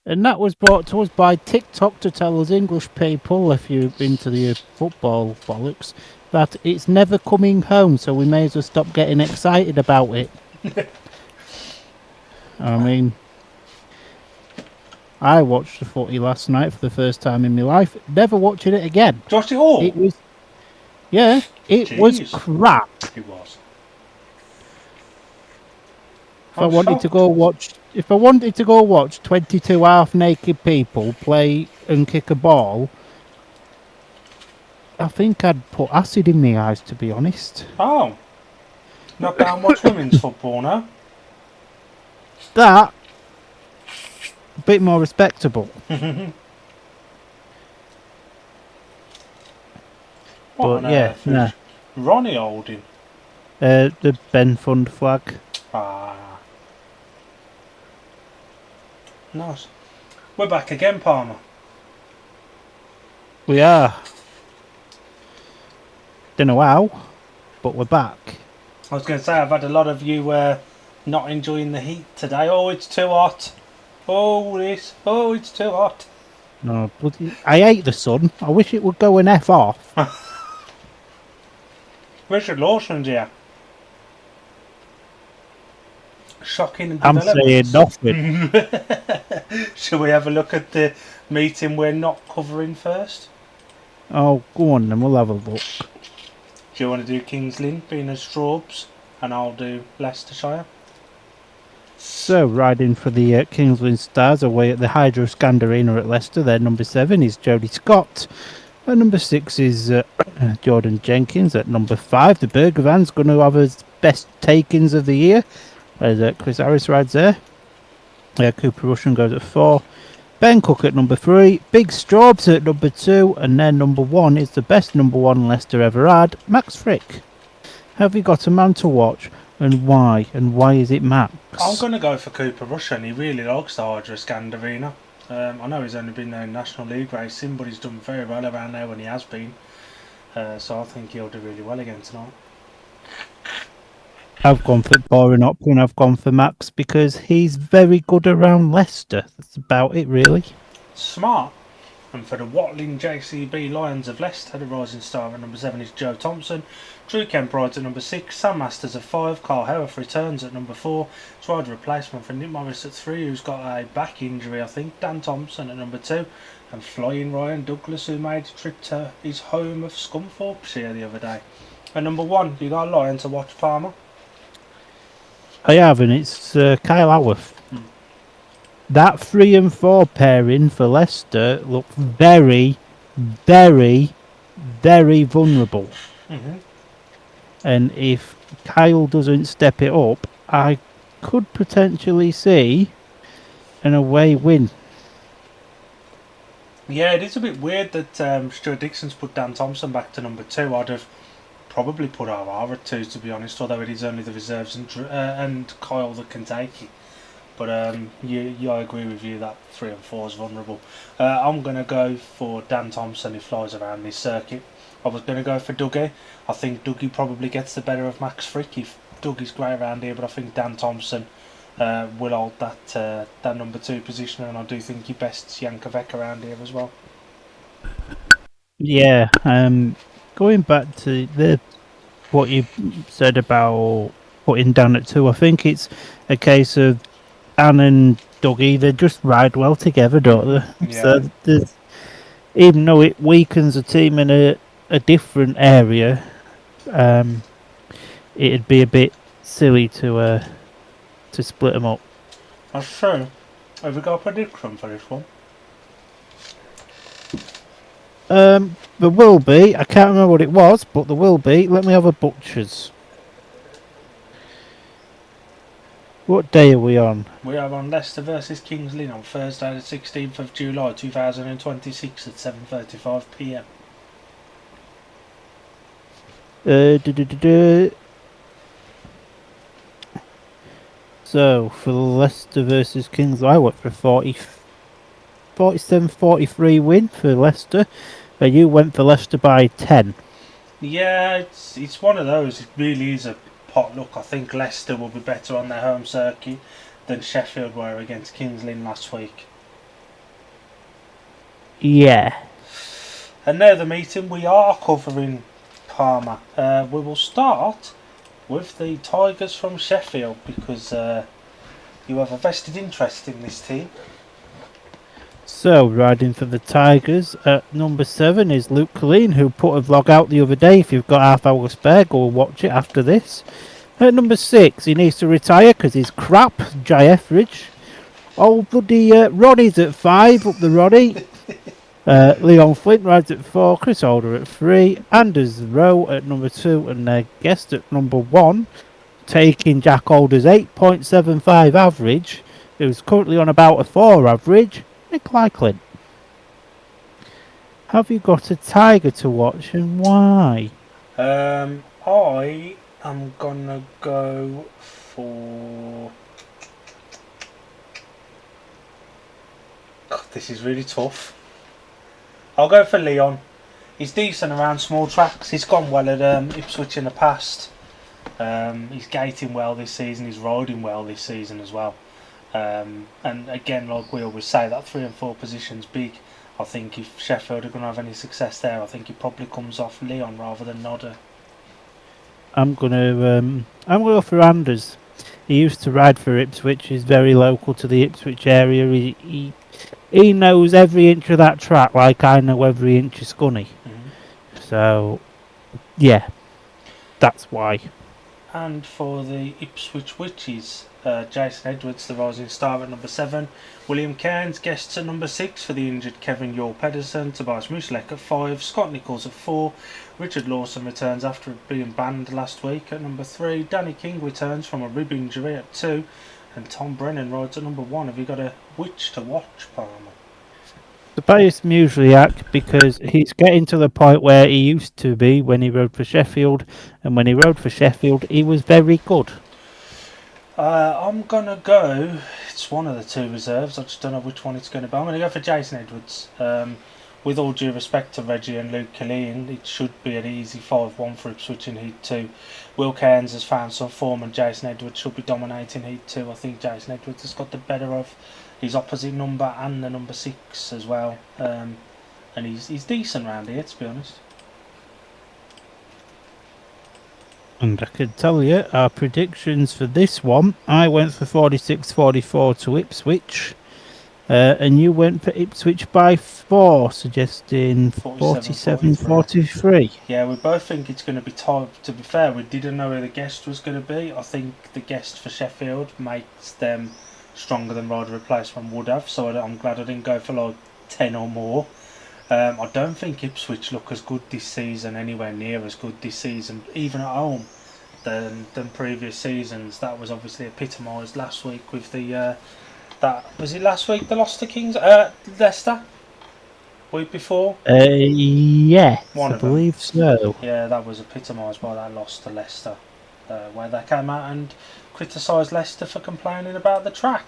And that was brought to us by TikTok to tell us English people, if you're into the football bollocks, that it's never coming home, so we may as well stop getting excited about it. I mean, I watched the footy last night for the first time in my life. Never watching it again. Watched it all? It was, yeah, it was Jeez. crap. It was. If I wanted to go watch 22 half-naked people play and kick a ball, I think I'd put acid in my eyes, to be honest. Oh. Not down watch women's football now. That a bit more respectable. What But on yeah, earth is Ronnie holding? the Ben Fund flag. Ah. Nice. We're back again, Palmer. We are. Don't know how, but we're back. I was going to say, I've had a lot of you not enjoying the heat today. Oh, it's too hot. Oh, it's too hot. No, bloody, I hate the sun. I wish it would go and F off. Richard Lawson's here. Shocking I'm saying developments. nothing. Shall we have a look at the meeting we're not covering first? Oh, go on then, we'll have a look. Do you want to do Kings Lynn being as Straubs, and I'll do Leicestershire? So, riding for the Kingsland Stars away at the Hydroscand Arena at Leicester, their number 7 is Jodie Scott. At number 6 is Jordan Jenkins. At number 5, the Burger Van's going to have his best takings of the year. There's Chris Harris rides there. Cooper Russian goes at 4. Ben Cook at number 3. Big Straubs at number 2. And then number 1 is the best number 1 Leicester ever had, Max Frick. Have you got a man to watch? And why? And why is it Max? I'm going to go for Cooper Russian. He really likes the Hydroscand Arena. I know he's only been there in National League racing, but he's done very well around there when he has been. So I think he'll do really well again tonight. I've gone for boring option. I've gone for Max because he's very good around Leicester. That's about it, really. Smart. And for the Watling JCB Lions of Leicester, the rising star at number 7 is Joe Thompson. Drew Kemp rides at number 6, Sam Masters at 5, Carl Howarth returns at number 4. It's rider replacement for Nick Morris at 3, who's got a back injury, I think. Dan Thompson at number 2. And flying Ryan Douglas, who made a trip to his home of Scunthorpeshire the other day. At number 1, you got a Lion to watch, Palmer? I have, and it's Kyle Howarth. That 3 and 4 pairing for Leicester look very, very, very vulnerable. And if Kyle doesn't step it up, I could potentially see an away win. Yeah, it is a bit weird that Stuart Dixon's put Dan Thompson back to number 2. I'd have probably put RR at 2, to be honest, although it is only the reserves and Kyle that can take it. But I agree with you that 3 and 4 is vulnerable. I'm going to go for Dan Thompson. He flies around this circuit. I was going to go for Dougie. I think Dougie probably gets the better of Max Frick. If Dougie's great around here, but I think Dan Thompson will hold that number 2 position, and I do think he bests Jankovic around here as well. Yeah, going back to what you said about putting Dan at 2, I think it's a case of Anne and Dougie, they just ride well together, don't they? Yeah. So even though it weakens a team in a different area, it'd be a bit silly to split them up. That's true. Have we got a prediction for this one? There will be. I can't remember what it was, but there will be. Let me have a butcher's. What day are we on? We are on Leicester versus Kings Lynn on Thursday the 16th of July 2026 at 7:35 PM. So, for Leicester versus Kings, I went for 47-43 win for Leicester. You went for Leicester by 10. Yeah, it's one of those. It really is a potluck. I think Leicester will be better on their home circuit than Sheffield were against Kings Lynn last week. Yeah. And now the meeting we are covering Parma. We will start with the Tigers from Sheffield because you have a vested interest in this team. So, riding for the Tigers at number 7 is Luke Colleen, who put a vlog out the other day. If you've got half hour spare, go and watch it after this. At number 6, he needs to retire because he's crap, Jai Etheridge. Oh, bloody Roddy's at 5, up the Roddy. Leon Flint rides at 4, Chris Holder at 3, Anders Rowe at number 2, and their guest at number 1, taking Jack Holder's 8.75 average, who's currently on about a 4 average, Nick Lycklin. Have you got a Tiger to watch and why? I am gonna go for. God, this is really tough. I'll go for Leon. He's decent around small tracks. He's gone well at Ipswich in the past. He's gating well this season. He's riding well this season as well. And again, like we always say, that 3 and 4 position's big. I think if Sheffield are going to have any success there, I think he probably comes off Leon rather than Nodder. I'm gonna go for Anders. He used to ride for Ipswich. He's very local to the Ipswich area. He knows every inch of that track like I know every inch of Scunny. Mm-hmm. So, yeah, that's why. And for the Ipswich Witches, Jason Edwards, the rising star at number 7, William Cairns, guests at number 6 for the injured Kevin Yore Pedersen, Tobias Muslek at 5, Scott Nichols at 4, Richard Lawson returns after being banned last week at number 3, Danny King returns from a rib injury at 2, and Tom Brennan rides at number 1. Have you got a witch to watch, Palmer? Tobias Muslek, because he's getting to the point where he used to be when he rode for Sheffield, and when he rode for Sheffield, he was very good. I'm going to go, it's one of the 2 reserves, I just don't know which one it's going to be. I'm going to go for Jason Edwards. With all due respect to Reggie and Luke Killeen, it should be an easy 5-1 for Ipswich in Heat 2. Will Cairns has found some form and Jason Edwards should be dominating Heat 2. I think Jason Edwards has got the better of his opposite number and the number 6 as well. And he's decent round here, to be honest. And I can tell you our predictions for this one. I went for 46-44 to Ipswich. And you went for Ipswich by 4, suggesting 47-43. Yeah, we both think it's going to be tight. To be fair, we didn't know who the guest was going to be. I think the guest for Sheffield makes them stronger than rider replacement would have, so I'm glad I didn't go for like 10 or more. I don't think Ipswich look as good this season, anywhere near as good this season, even at home, than previous seasons. That was obviously epitomised last week with the... was it last week they lost to Kings? Leicester? Week before? Yes, One I of them. believe so. Yeah, that was epitomised by that loss to Leicester, where they came out and criticised Leicester for complaining about the track.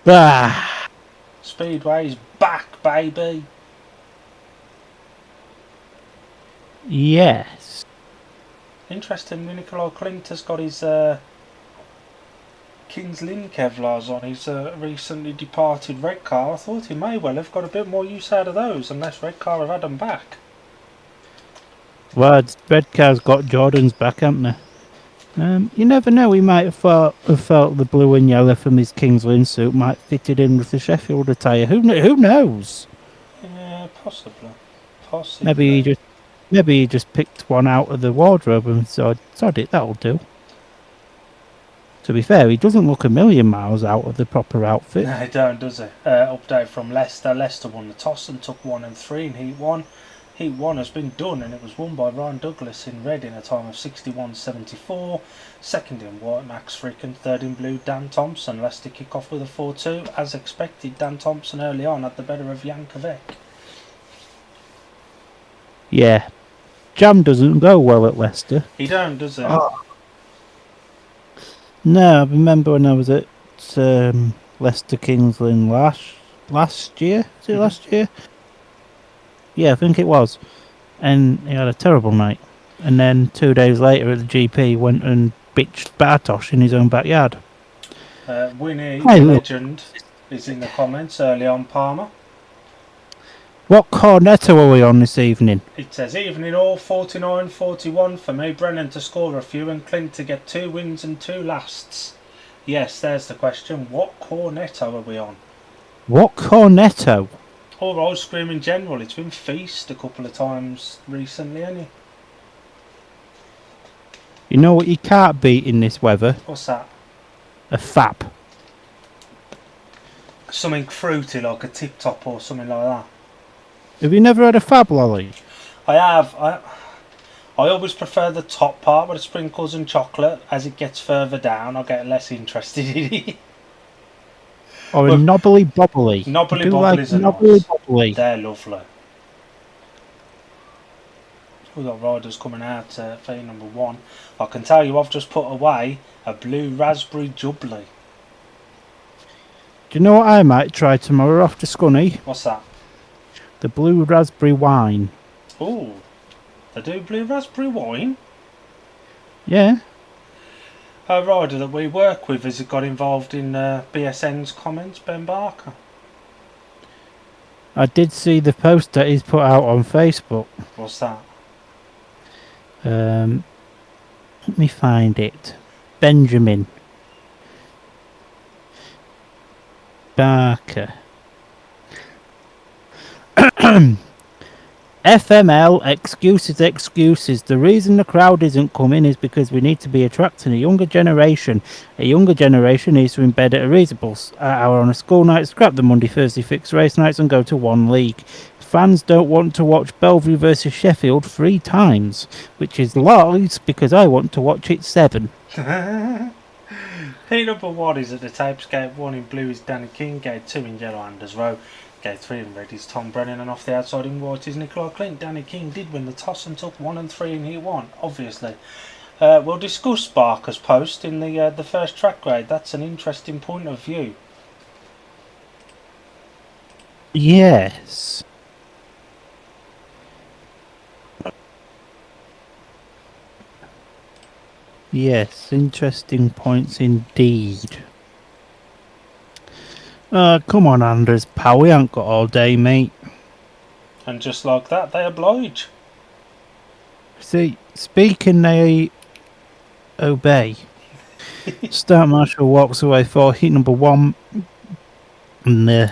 Ah, Speedway's back, baby. yes. Interestingly, Nikolai Klint has got his Kings Lynn Kevlars on his recently departed Red Car. I thought he may well have got a bit more use out of those, unless Red Car have had them back. Well, Red Car's got Jordan's back, haven't they? You never know, he might have felt the blue and yellow from his Kings Lynn suit might fit it in with the Sheffield attire. Who knows? Yeah, possibly. Maybe he just picked one out of the wardrobe and said, "Sod it, that'll do." To be fair, he doesn't look a million miles out of the proper outfit. No, he don't, does he? Update from Leicester. Leicester won the toss and took 1 and 3 in Heat 1. Heat 1 has been done and it was won by Ryan Douglas in red in a time of 61.74. Second in white, Max Frick, and third in blue, Dan Thompson. Leicester kick off with a 4-2. As expected, Dan Thompson early on had the better of Jankovic. Yeah. Jam doesn't go well at Leicester. He don't, does he? Oh. No, I remember when I was at Leicester Kingsland last year. Was it last year? Yeah, I think it was. And he had a terrible night. And then 2 days later at the GP, went and bitched Bartosz in his own backyard. Winnie, the legend, is in the comments early on, Palmer. What cornetto are we on this evening? It says evening all 49-41 for me. Brennan to score a few and Clint to get 2 wins and 2 lasts. Yes, there's the question. What cornetto are we on? What cornetto? Or ice cream in general. It's been Feast a couple of times recently, hasn't it? You know what you can't beat in this weather? What's that? A fap. Something fruity like a tip top or something like that. Have you never had a fab lolly? I have. I always prefer the top part with the sprinkles and chocolate. As it gets further down, I get less interested in it. Or a knobbly bobbly? Knobbly bobblies bobblies are knobbly nice. bobbly. They're lovely. We've got riders coming out for number 1. I can tell you I've just put away a blue raspberry jubbly. Do you know what I might try tomorrow after Scunny? What's that? The blue raspberry wine. Ooh, they do blue raspberry wine? Yeah. A rider that we work with has got involved in BSN's comments, Ben Barker. I did see the post that he's put out on Facebook. What's that? Let me find it. Benjamin Barker. FML excuses. The reason the crowd isn't coming is because we need to be attracting a younger generation. A younger generation needs to embed at a reasonable hour on a school night, scrap the Monday, Thursday fixed race nights and go to one league. Fans don't want to watch Bellevue versus Sheffield 3 times, which is lies because I want to watch it 7. Heat number 1 is at the tapes. Gate 1 in blue is Danny King. Gate 2 in yellow, Anders Rowe. Gate 3 in red is Tom Brennan, and off the outside in white is Nicola Clint. Danny King did win the toss and took 1 and 3 in heat 1, obviously. We'll discuss Barker's post in the first track grade. That's an interesting point of view. Yes. Yes, interesting points indeed. Come on, Anders, pal, we ain't got all day, mate. And just like that, they oblige. See, speaking they obey. Start Marshall walks away for heat number 1. And the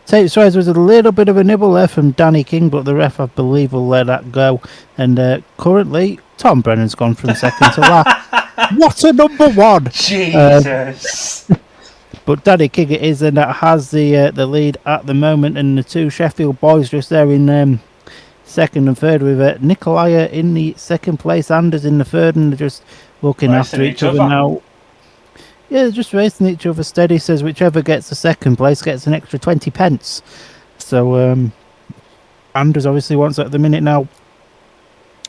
tapes rise was a little bit of a nibble there from Danny King, but the ref, I believe, will let that go. And currently, Tom Brennan's gone from second to last. What a number 1! Jesus! But Danny King it is, and that has the lead at the moment, and the 2 Sheffield boys just there in second and third, with Nikolai in the second place, Anders in the third, and they're just looking after each other now. Yeah, they're just racing each other steady. Says whichever gets the second place gets an extra 20 pence. So Anders obviously wants that at the minute now.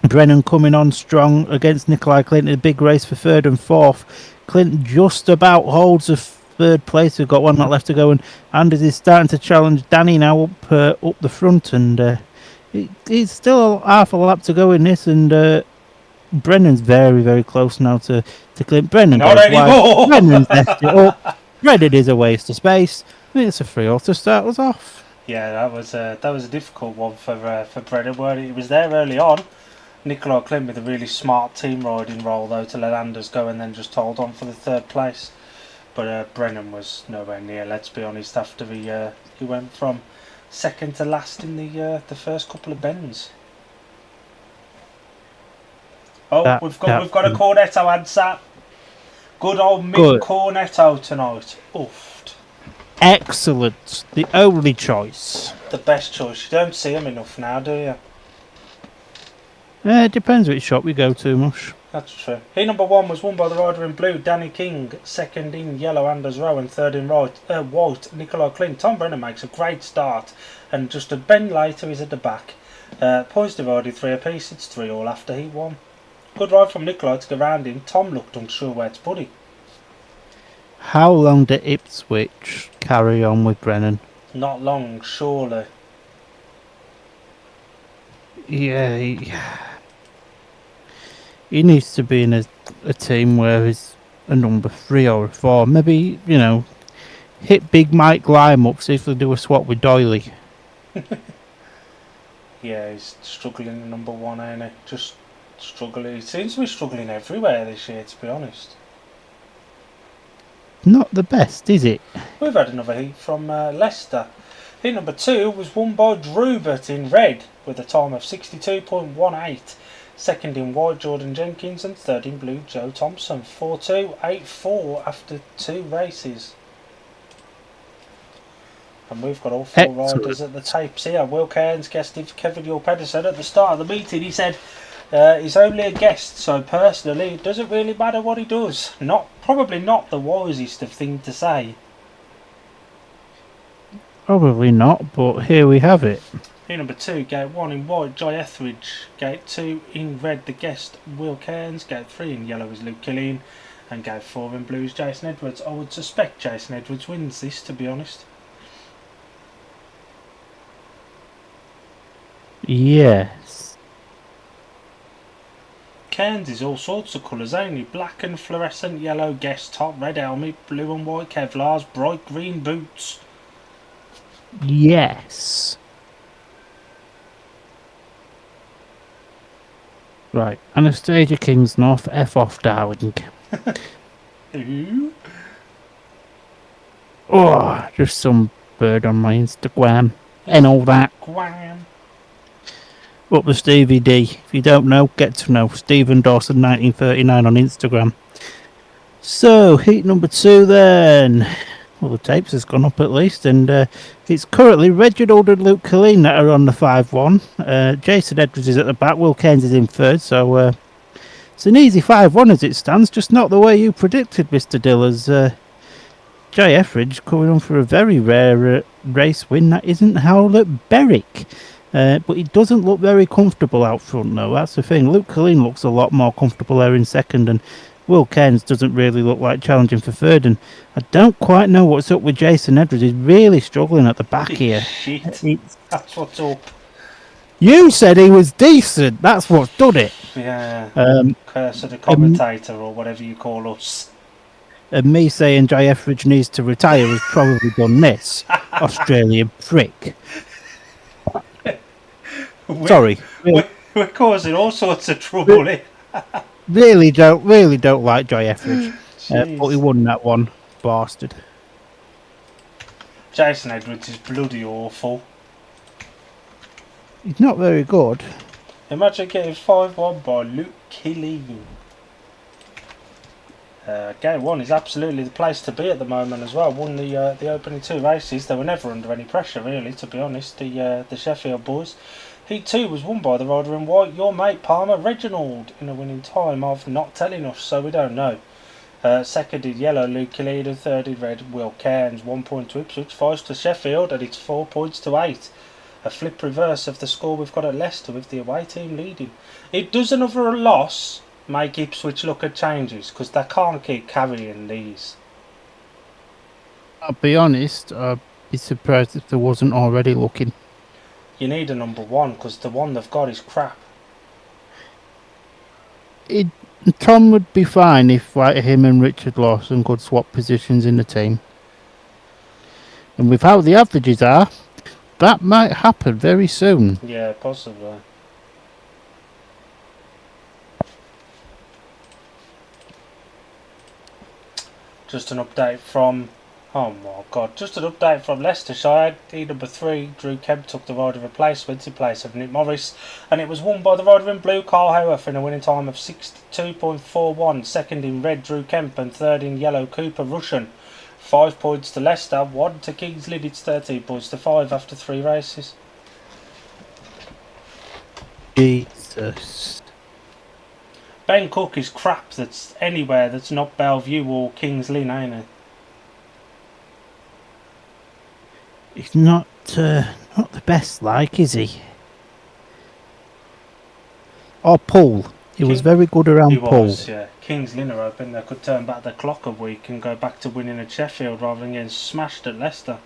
Brennan coming on strong against Nikolai Clint in a big race for third and fourth. Clint just about holds the third place. We've got 1 lap left to go, and Anders is starting to challenge Danny now up the front, and it's still half a lap to go in this, and Brennan's very, very close now to Clint. Brennan Not anymore. Brennan's left it up. Brennan is a waste of space. I think it's a 3-0 to start us off. Yeah, that was a difficult one for Brennan. Where it was there early on. Nicola Clint with a really smart team riding role though to let Anders go and then just hold on for the third place. But Brennan was nowhere near. Let's be honest. After he went from second to last in the first couple of bends. Oh, we've got a Cornetto answer. Good old Mick Cornetto tonight. Oofed. Excellent. The only choice. The best choice. You don't see him enough now, do you? It depends which shop we go to, Mush. That's true. Heat number 1 was won by the rider in blue, Danny King. Second in yellow, Anders Rowe, and third in white, Nicola Clint. Tom Brennan makes a great start, and just a bend later he's at the back. Points divided 3 apiece. It's 3-3 after heat 1. Good ride from Nicola to go round him. Tom looked unsure where to put him. How long did Ipswich carry on with Brennan? Not long, surely. Yeah, he needs to be in a team where he's a number 3 or a 4. Maybe, hit Big Mike Lime up, see if they'll do a swap with Doyley. Yeah, he's struggling in number 1, ain't he? Just struggling. He seems to be struggling everywhere this year, to be honest. Not the best, is it? We've had another heat from Leicester. Heat number 2 was won by Drubert in red with a time of 62.18. Second in white, Jordan Jenkins, and third in blue, Joe Thompson. 4-2, 8-4 after 2 races. And we've got all 4 Excellent. riders at the tapes here. Will Cairns guested Kevin York Pedersen at the start of the meeting. He said he's only a guest, so personally it doesn't really matter what he does. Probably not the wisest of thing to say. Probably not, but here we have it. Here number 2, gate 1 in white, Jai Etheridge. Gate 2 in red, the guest, Will Cairns. Gate 3 in yellow is Luke Killeen. And gate 4 in blue is Jason Edwards. I would suspect Jason Edwards wins this, to be honest. Yes. Cairns is all sorts of colours, only black and fluorescent yellow guest top, red helmet, blue and white Kevlars, bright green boots. Yes. Right, Anastasia Kingsnorth, F off darling. Ooh. Oh, just some bird on my Instagram and all that. Guam. Up the Stevie D. If you don't know, get to know. Stephen Dawson 1939 on Instagram. So, heat number 2 then. Well, the tapes has gone up at least, and it's currently Reginald and Luke Killeen that are on the 5-1. Jason Edwards is at the back, Will Cairns is in third, so it's an easy 5-1 as it stands, just not the way you predicted, Mr. Dillers. Jay Etheridge coming on for a very rare race win. That isn't Howlett Berwick. But he doesn't look very comfortable out front, though. That's the thing. Luke Killeen looks a lot more comfortable there in second, and Will Cairns doesn't really look like challenging for third. And I don't quite know what's up with Jason Edwards. He's really struggling at the back here. Shit. That's what's up. You said he was decent. That's what's done it. Yeah. Curse of the commentator, or whatever you call us. And me saying Jay Etheridge needs to retire has probably done this. Australian prick. Sorry. We're causing all sorts of trouble here. Really don't like Jay Etheridge. But he won that one. Bastard. Jason Edwards is bloody awful. He's not very good. Imagine getting 5-1 by Luke Killeen. Game 1 is absolutely the place to be at the moment as well. Won the opening 2 races. They were never under any pressure, really, to be honest, the Sheffield boys. Heat 2 was won by the rider in white, your mate Palmer Reginald, in a winning time of not telling us, so we don't know. Second in yellow, Luke Killeen, and third in red, Will Cairns. 1 point to Ipswich, 5 to Sheffield, and it's 4 points to 8. A flip reverse of the score we've got at Leicester with the away team leading. It does another loss make Ipswich look at changes, because they can't keep carrying these. I'll be honest, I'd be surprised if there wasn't already looking. You need a number 1, because the one they've got is crap. Tom would be fine if him and Richard Lawson could swap positions in the team. And with how the averages are, that might happen very soon. Yeah, possibly. Just an update from... Oh my god, just an update from Leicestershire. number 3, Drew Kemp took the rider replacement in place of Nick Morris, and it was won by the rider in blue, Carl Howarth, in a winning time of 62.41. Second in red, Drew Kemp, and third in yellow, Cooper Russian. 5 points to Leicester, 1 to Kingsley. It's 13 points to 5 after 3 races. Jesus. Ben Cook is crap that's anywhere that's not Bellevue or Kings Lynn, ain't he? He's not the best, like, is he? Or Paul. He was very good around Paul. Yeah. Kings Lynn are hoping they could turn back the clock a week and go back to winning at Sheffield rather than getting smashed at Leicester.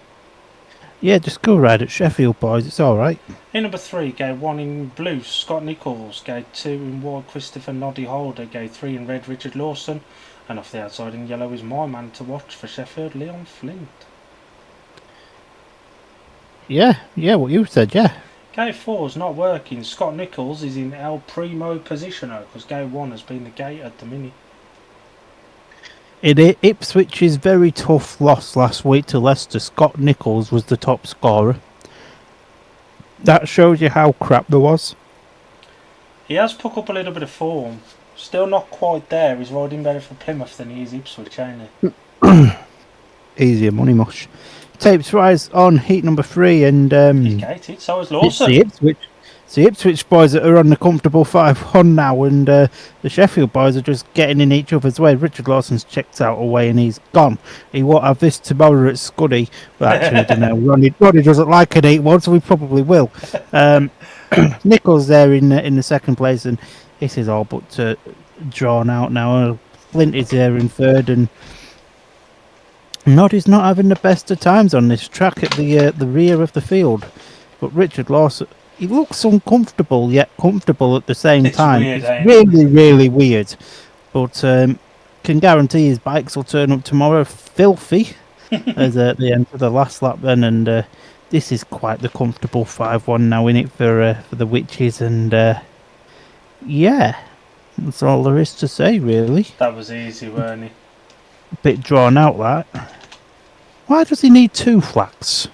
Yeah, just go ride at Sheffield, boys. It's all right. In number 3, gate 1 in blue, Scott Nichols. Gate 2 in white, Christopher Noddy Holder. Gate 3 in red, Richard Lawson. And off the outside in yellow is my man to watch for Sheffield, Leon Flint. Yeah, what you said, yeah. Gate 4's not working. Scott Nichols is in El Primo positioner because Gate 1 has been the gate at the minute. In Ipswich's very tough loss last week to Leicester, Scott Nichols was the top scorer. That shows you how crap there was. He has put up a little bit of form. Still not quite there. He's riding better for Plymouth than he is Ipswich, ain't he? Easier money mush. Tapes rise on heat number 3 and He's gated, so is it's Lawson. the Ipswich boys that are on the comfortable 5-1 now, and the Sheffield boys are just getting in each other's way. Richard Lawson's checked out away and he's gone. He won't have this tomorrow at Scuddy. Well, actually, I don't know. Ronnie doesn't like an 8-1, so he probably will. Nichols there in the second place, and this is all but drawn out now. Flint is there in third, and Noddy's not having the best of times on this track at the rear of the field. But Richard Lawson, he looks uncomfortable yet comfortable at the same time. Weird, it's really, really weird. But can guarantee his bikes will turn up tomorrow filthy as at the end of the last lap then. And this is quite the comfortable 5-1 now in it for the Witches. And yeah, that's all there is to say, really. That was easy, weren't he? A bit drawn out, that. Why does he need 2 flags?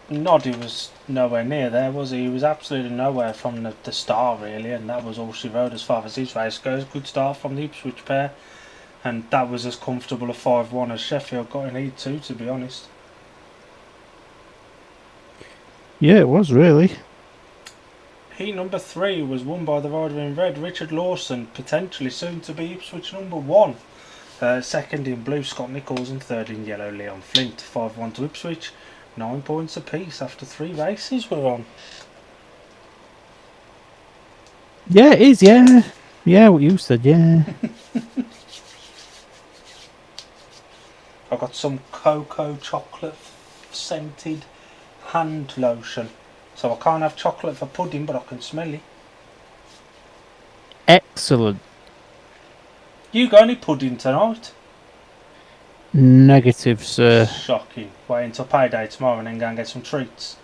Noddy was nowhere near there, was he? He was absolutely nowhere from the start, really, and that was all she rode as far as his race goes. Good start from the Ipswich pair, and that was as comfortable a 5-1 as Sheffield got in Heat 2, to be honest. Yeah, it was, really. Heat number 3 was won by the rider in red, Richard Lawson, potentially soon to be Ipswich number 1. Second in blue, Scott Nichols, and third in yellow, Leon Flint. 5-1 to Ipswich. 9 points apiece after 3 races we're on. Yeah, it is, yeah. Yeah, what you said, yeah. I've got some cocoa chocolate scented hand lotion. So I can't have chocolate for pudding, but I can smell it. Excellent. You got any pudding tonight? Negative, sir. Shocking. Wait until payday tomorrow and then go and get some treats.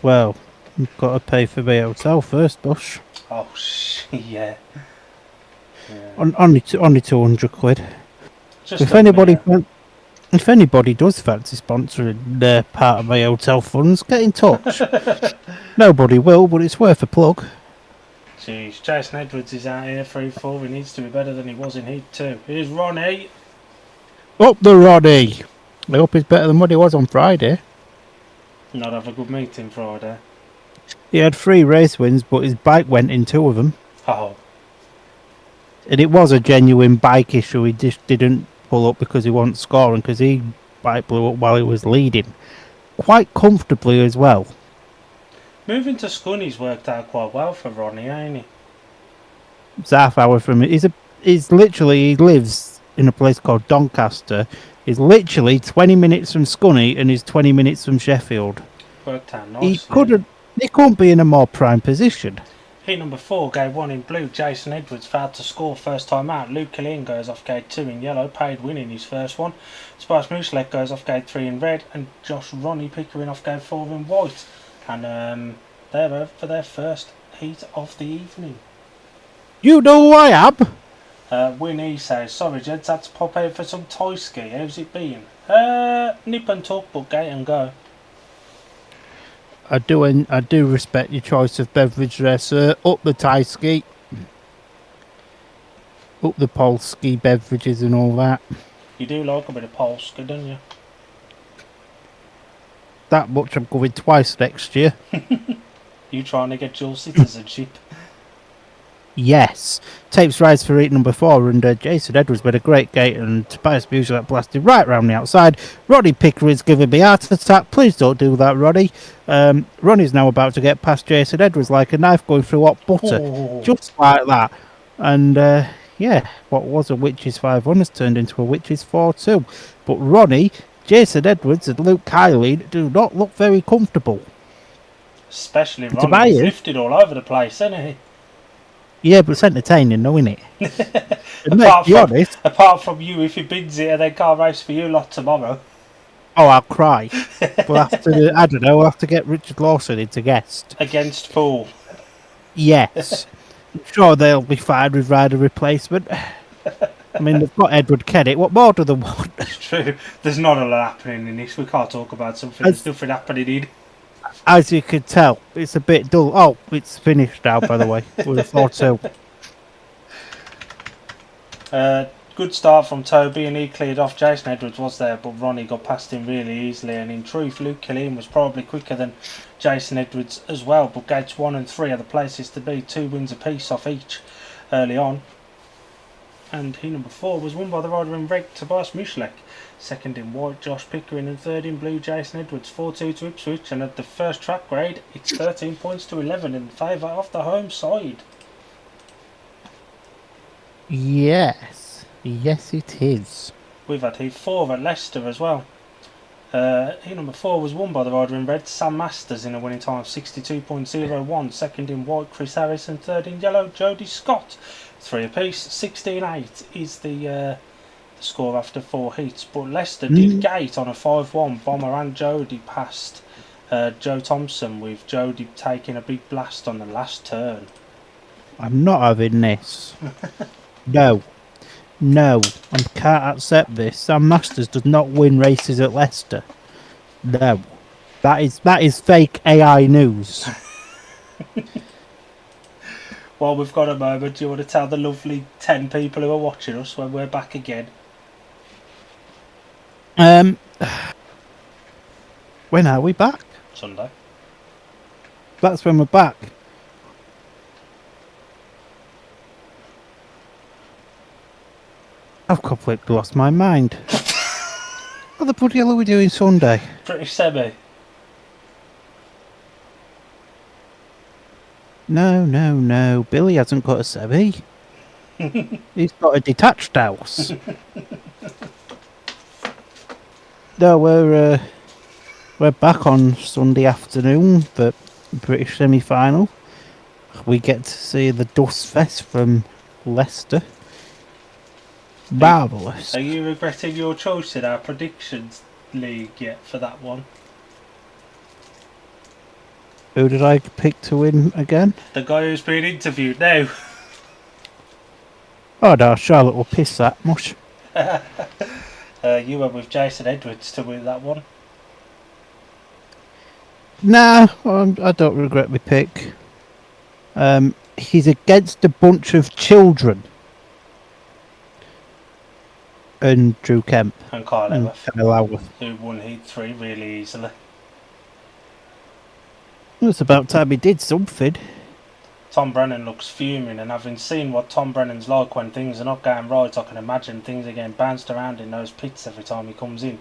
Well, you've got to pay for the hotel first, Bush. Oh, yeah. Only 200 quid. Just If anybody does fancy sponsoring their part of my hotel funds, get in touch. Nobody will, but it's worth a plug. Jeez, Jason Edwards is out here 3-4. He needs to be better than he was in Heat 2. Here's Ronnie. Up the Roddy. I hope he's better than what he was on Friday. Not have a good meeting Friday. He had 3 race wins, but his bike went in 2 of them. Oh. And it was a genuine bike issue. He just didn't pull up because he wasn't scoring, because his bike blew up while he was leading. Quite comfortably as well. Moving to Scunny's worked out quite well for Ronnie, ain't he? It's half hour from it. He lives in a place called Doncaster. He's literally 20 minutes from Scunny and he's 20 minutes from Sheffield. Worked out nicely. He couldn't be in a more prime position. Heat number 4, gate 1 in blue. Jason Edwards failed to score first time out. Luke Killian goes off gate 2 in yellow, paid winning his first one. Spice Mooseleg goes off gate 3 in red, and Josh Ronnie Pickering off gate 4 in white. And they're over for their first heat of the evening. You know who I am? Winnie says, sorry gents, had to pop out for some toy ski. How's it been? Nip and tuck, but gate and go. I do respect your choice of beverage there, sir. Up the Thai ski. Up the Polski beverages and all that. You do like a bit of Polska, don't you? That much I'm going twice next year. You trying to get dual citizenship? Yes. Tapes rise for heat number 4, and Jason Edwards made a great gate, and Tobias Music blasted right round the outside. Roddy Pickering's giving me a heart attack. Please don't do that, Roddy. Ronnie's now about to get past Jason Edwards like a knife going through hot butter. Oh. Just like that. And yeah, what was a Witches 5-1 has turned into a Witches 4-2. But Ronnie, Jason Edwards and Luke Kiley do not look very comfortable. Especially Ronnie, he's lifted all over the place, isn't he? Yeah, but it's entertaining though, isn't it? And let's be honest. apart from you, if he bids it and then can't race for you lot tomorrow. Oh, I'll cry. We'll have to. I don't know. We'll have to get Richard Lawson in to guest. Against Paul. Yes. I'm sure they'll be fine with rider replacement. I mean, they've got Edward Kennett. What more do they want? It's true. There's not a lot happening in this. We can't talk about something. There's nothing happening in. As you can tell, it's a bit dull. Oh, it's finished now, by the way. With a 4-2. Good start from Toby, and he cleared off. Jason Edwards was there, but Ronnie got past him really easily. And in truth, Luke Killeen was probably quicker than Jason Edwards as well. But gates 1 and 3 are the places to be. 2 wins apiece off each early on. And he, number 4, was won by the rider in red, Tobias Muschlek. Second in white, Josh Pickering, and third in blue, Jason Edwards. 4-2 to Ipswich, and at the first track grade, it's 13 points to 11 in favour of the home side. Yes. Yes, it is. We've had heat 4 at Leicester as well. Heat number 4 was won by the rider in red, Sam Masters, in a winning time of 62.01. Second in white, Chris Harris, and third in yellow, Jody Scott. 3 apiece. 16-8 is the score after 4 heats. But Leicester did gate on a 5-1. Bomber and Jody past Joe Thompson, with Jody taking a big blast on the last turn. I'm not having this. No. I can't accept this. Sam Masters does not win races at Leicester. No. That is fake AI news. While we've got a moment, do you want to tell the lovely 10 people who are watching us when we're back again? When are we back? Sunday. That's when we're back. I've completely lost my mind. What the bloody hell are we doing Sunday? British Semi. No. Billy hasn't got a semi. He's got a detached house. No, we're back on Sunday afternoon for British semi-final. We get to see the Dust Fest from Leicester. Marvellous. Are you regretting your choice in our predictions league yet for that one? Who did I pick to win again? The guy who's being interviewed now. Oh no, Charlotte will piss that much. You went with Jason Edwards to win that one. Nah, I don't regret my pick. He's against a bunch of children. And Drew Kemp. And Kyle Elworth. Who won Heat 3 really easily. It's about time he did something. Tom Brennan looks fuming, and having seen what Tom Brennan's like when things are not going right, I can imagine things are getting bounced around in those pits every time he comes in.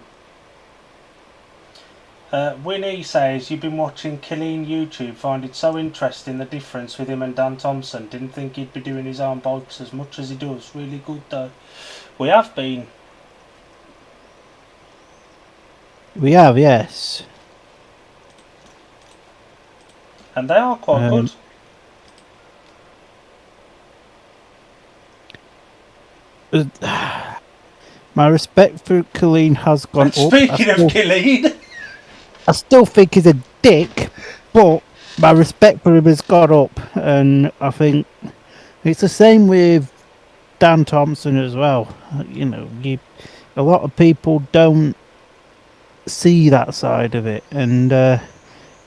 Winnie says, you've been watching Killeen YouTube, find it so interesting the difference with him and Dan Thompson. Didn't think he'd be doing his own bikes as much as he does. Really good though. We have been. We have, yes. And they are quite good. My respect for Killeen has gone up. Speaking of Killeen, I still think he's a dick, but my respect for him has gone up, and I think it's the same with Dan Thompson as well. You know, a lot of people don't see that side of it, and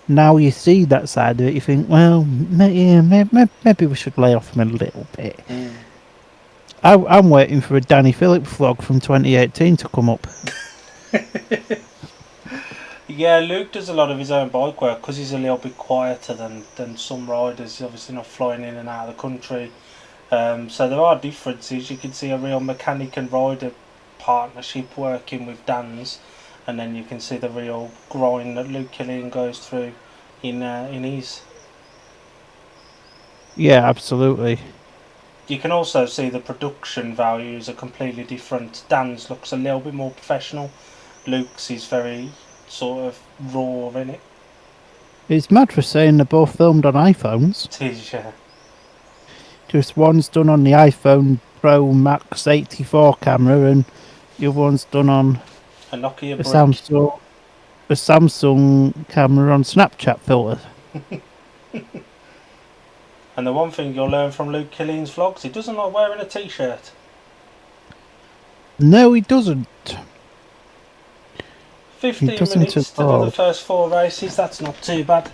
now you see that side of it, you think, well, maybe we should lay off him a little bit. I'm waiting for a Danny Phillips vlog from 2018 to come up. Yeah, Luke does a lot of his own bike work because he's a little bit quieter than some riders. He's obviously not flying in and out of the country. So there are differences. You can see a real mechanic and rider partnership working with Dan's, and then you can see the real grind that Luke Killeen goes through in his. Yeah, absolutely. You can also see the production values are completely different. Dan's looks a little bit more professional. Luke's is very sort of raw in it. It's mad for saying they're both filmed on iPhones. It is, yeah. Just one's done on the iPhone Pro Max 84 camera, and the other one's done on A Nokia a brick. Samsung camera on Snapchat filter. And the one thing you'll learn from Luke Killian's vlogs, he doesn't like wearing a t-shirt. No, he doesn't. 15 doesn't minutes at to do all. the first 4 races, that's not too bad.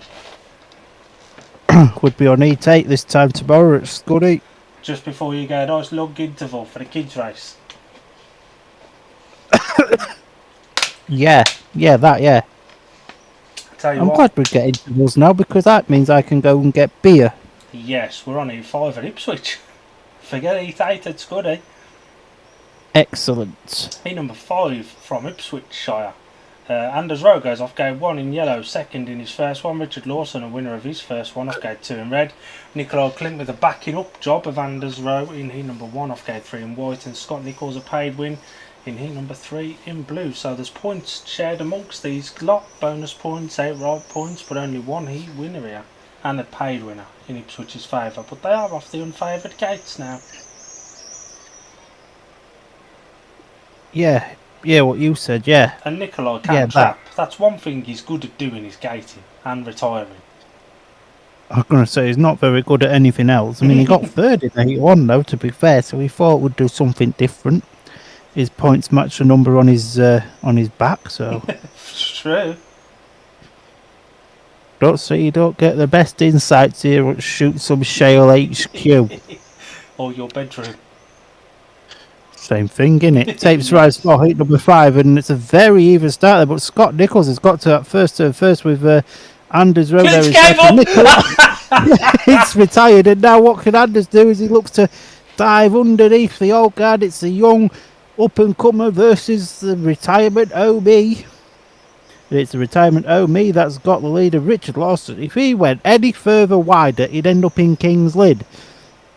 Would be on E8 this time tomorrow at Scuddy. Just before you go, a nice long interval for the kids race. Yeah. Tell you I'm what, glad we get intervals now, because that means I can go and get beer. yes, we're on E5 at Ipswich. Forget E8 at Scuddy. Excellent. E number 5 from Ipswichshire. Anders Rowe goes off gate 1 in yellow, second in his first one. Richard Lawson, a winner of his first one, off gate 2 in red. Nicola Clint with a backing up job of Anders Rowe in heat number 1, off gate 3 in white. And Scott Nichols a paid win in heat number 3 in blue. So there's points shared amongst these lot. Bonus points, outright points, but only one heat winner here. And a paid winner in Ipswich's favour. But they are off the unfavoured gates now. Yeah, what you said, yeah. And Nikolai can't trap. That's one thing he's good at doing, is gating and retiring. I was going to say he's not very good at anything else. I mean, he got third in heat 1 though, to be fair, so we thought we'd do something different. His points match the number on his back, so It's true. you don't get the best insights here at Shoot Some Shale HQ. Or your bedroom. Same thing, innit? Tapes rise for heat number 5, and it's a very even start there, but Scott Nichols has got to that first with Anders Rowe there in second. It's retired, and now what can Anders do is he looks to dive underneath the old guard. It's a young up-and-comer versus the retirement O.Me. It's the retirement O.Me that's got the leader, Richard Lawson. If he went any further wider, he'd end up in King's Lid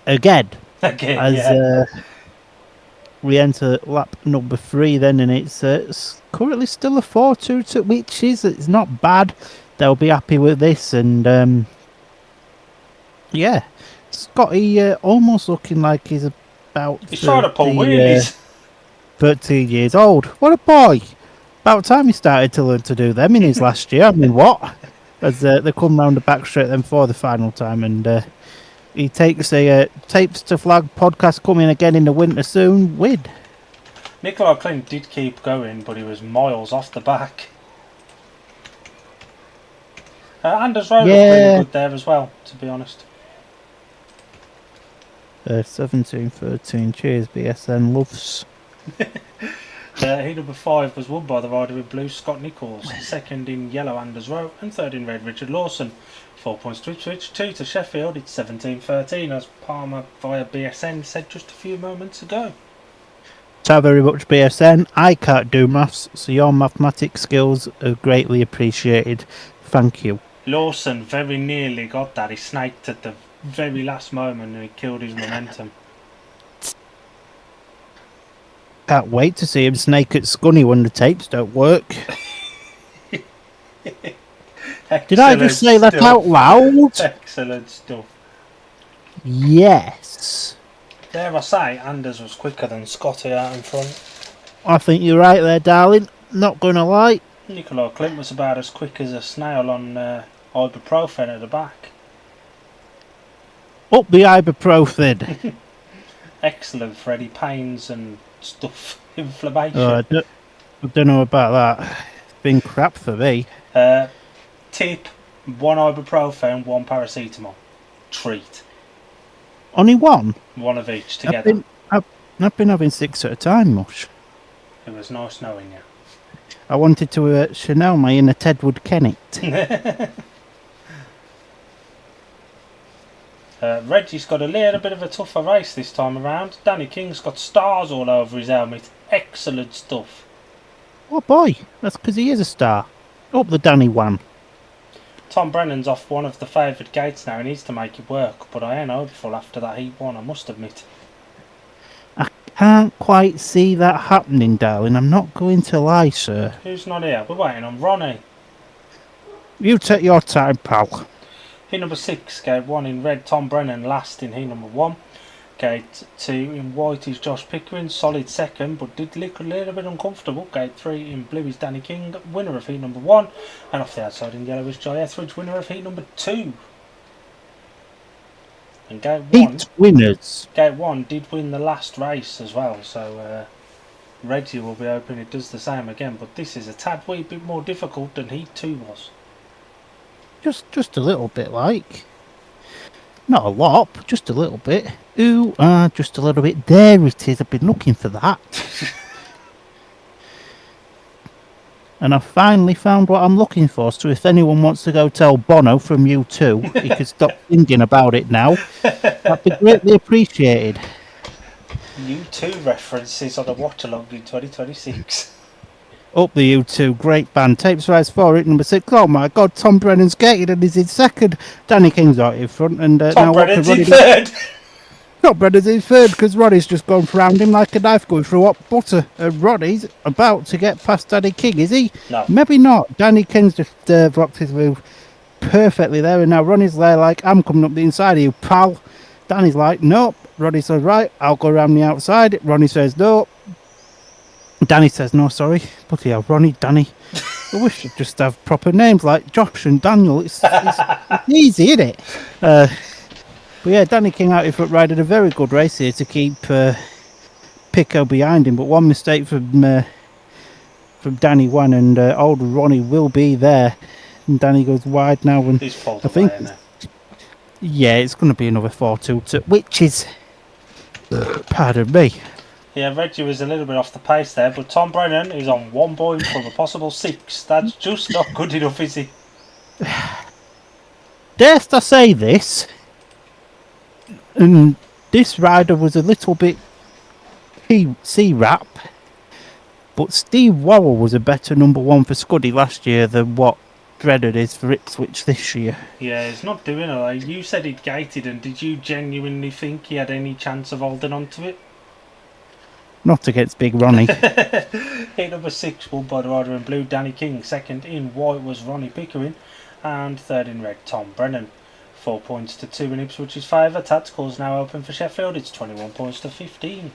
again. We enter lap number 3 then, and it's currently still a 4-2, which is it's not bad. They'll be happy with this, and Scotty almost looking like he's about He's trying to pull wheelies. 13 years old. What a boy! About time he started to learn to do them in his last year. I mean, what? As they come round the back straight then for the final time, and he takes a Tapes to Flag podcast coming again in the winter soon win. Nicola Clint did keep going, but he was miles off the back. Anders Rowe was really good there as well, to be honest. 17-13. Cheers, BSN loves. Heat number 5 was won by the rider in blue, Scott Nichols. Second in yellow, Anders Rowe. And third in red, Richard Lawson. 4 points to Ipswich, 2 to Sheffield. It's 17-13, as Palmer via BSN said just a few moments ago. So very much, BSN. I can't do maths, so your mathematics skills are greatly appreciated. Thank you. Lawson very nearly got that. He snaked at the very last moment and he killed his momentum. Can't wait to see him snake at Scunny when the tapes don't work. Did I just say that out loud? Excellent stuff. Yes. Dare I say, Anders was quicker than Scotty out in front. I think you're right there, darling. Not gonna lie. Nicola Clint was about as quick as a snail on ibuprofen at the back. Up the ibuprofen. Excellent for any pains and stuff. Inflammation. I don't know about that. It's been crap for me. Tip, 1 ibuprofen, 1 paracetamol. Treat. Only one? One of each together. I've been having 6 at a time, mush. It was nice knowing you. I wanted to Chanel my inner Tedwood Kennett. Reggie's got a little bit of a tougher race this time around. Danny King's got stars all over his helmet. Excellent stuff. Oh boy, that's because he is a star. Up the Danny one. Tom Brennan's off one of the favoured gates now. He needs to make it work, but I ain't hopeful after that heat 1, I must admit. I can't quite see that happening, darling. I'm not going to lie, sir. Who's not here? We're waiting on Ronnie. You take your time, pal. Heat number 6, gate 1 in red. Tom Brennan last in heat number 1. Gate 2 in white is Josh Pickering, solid second, but did look a little bit uncomfortable. Gate 3 in blue is Danny King, winner of heat number 1. And off the outside in yellow is Jai Etheridge, winner of heat number 2. And Gate 1... Heat winners. Gate 1 did win the last race as well, so Reggie will be hoping it does the same again, but this is a tad wee bit more difficult than heat 2 was. Just a little bit, like. Not a lot, but just a little bit. Ooh, just a little bit. There it is. I've been looking for that. And I finally found what I'm looking for. So if anyone wants to go tell Bono from U2, he could stop thinking about it now. That'd be greatly appreciated. U2 references on a watch along in 2026. Up the U2, great band. Tapes Rise 4, at number 6. Oh my god, Tom Brennan's gated and he's in second. Danny King's out in front. And Tom Brennan's in third. Tom Brennan's in third because Ronnie's just gone round him like a knife going through hot butter. And Ronnie's about to get past Danny King, is he? No. Maybe not. Danny King's just blocked his move perfectly there. And now Ronnie's there like, I'm coming up the inside of you, pal. Danny's like, nope. Ronnie says, right, I'll go around the outside. Ronnie says, no. Danny says, no, sorry. Bloody hell, Ronnie, Danny. I wish I'd just have proper names like Josh and Daniel. It's easy, isn't it? But yeah, Danny King out in front riding a very good race here to keep Pico behind him. But one mistake from Danny won, and old Ronnie will be there. And Danny goes wide now. And he's pulled I think, away, yeah, it's going to be another 4-2, which is, pardon me. Yeah, Reggie was a little bit off the pace there, but Tom Brennan is on 1 point from a possible 6. That's just not good enough, is he? Darest I say this? And this rider was a little bit C-rap, but Steve Worrell was a better number 1 for Scuddy last year than what Dreaded is for Ipswich this year. Yeah, he's not doing it. Like, you said he'd gated, and did you genuinely think he had any chance of holding on to it? Not against Big Ronnie. Hit number 6 won by the rider in blue, Danny King. Second in white was Ronnie Pickering, and third in red, Tom Brennan. 4 points to 2 in Ipswich's favour. Tactical's now open for Sheffield. It's 21 points to 15.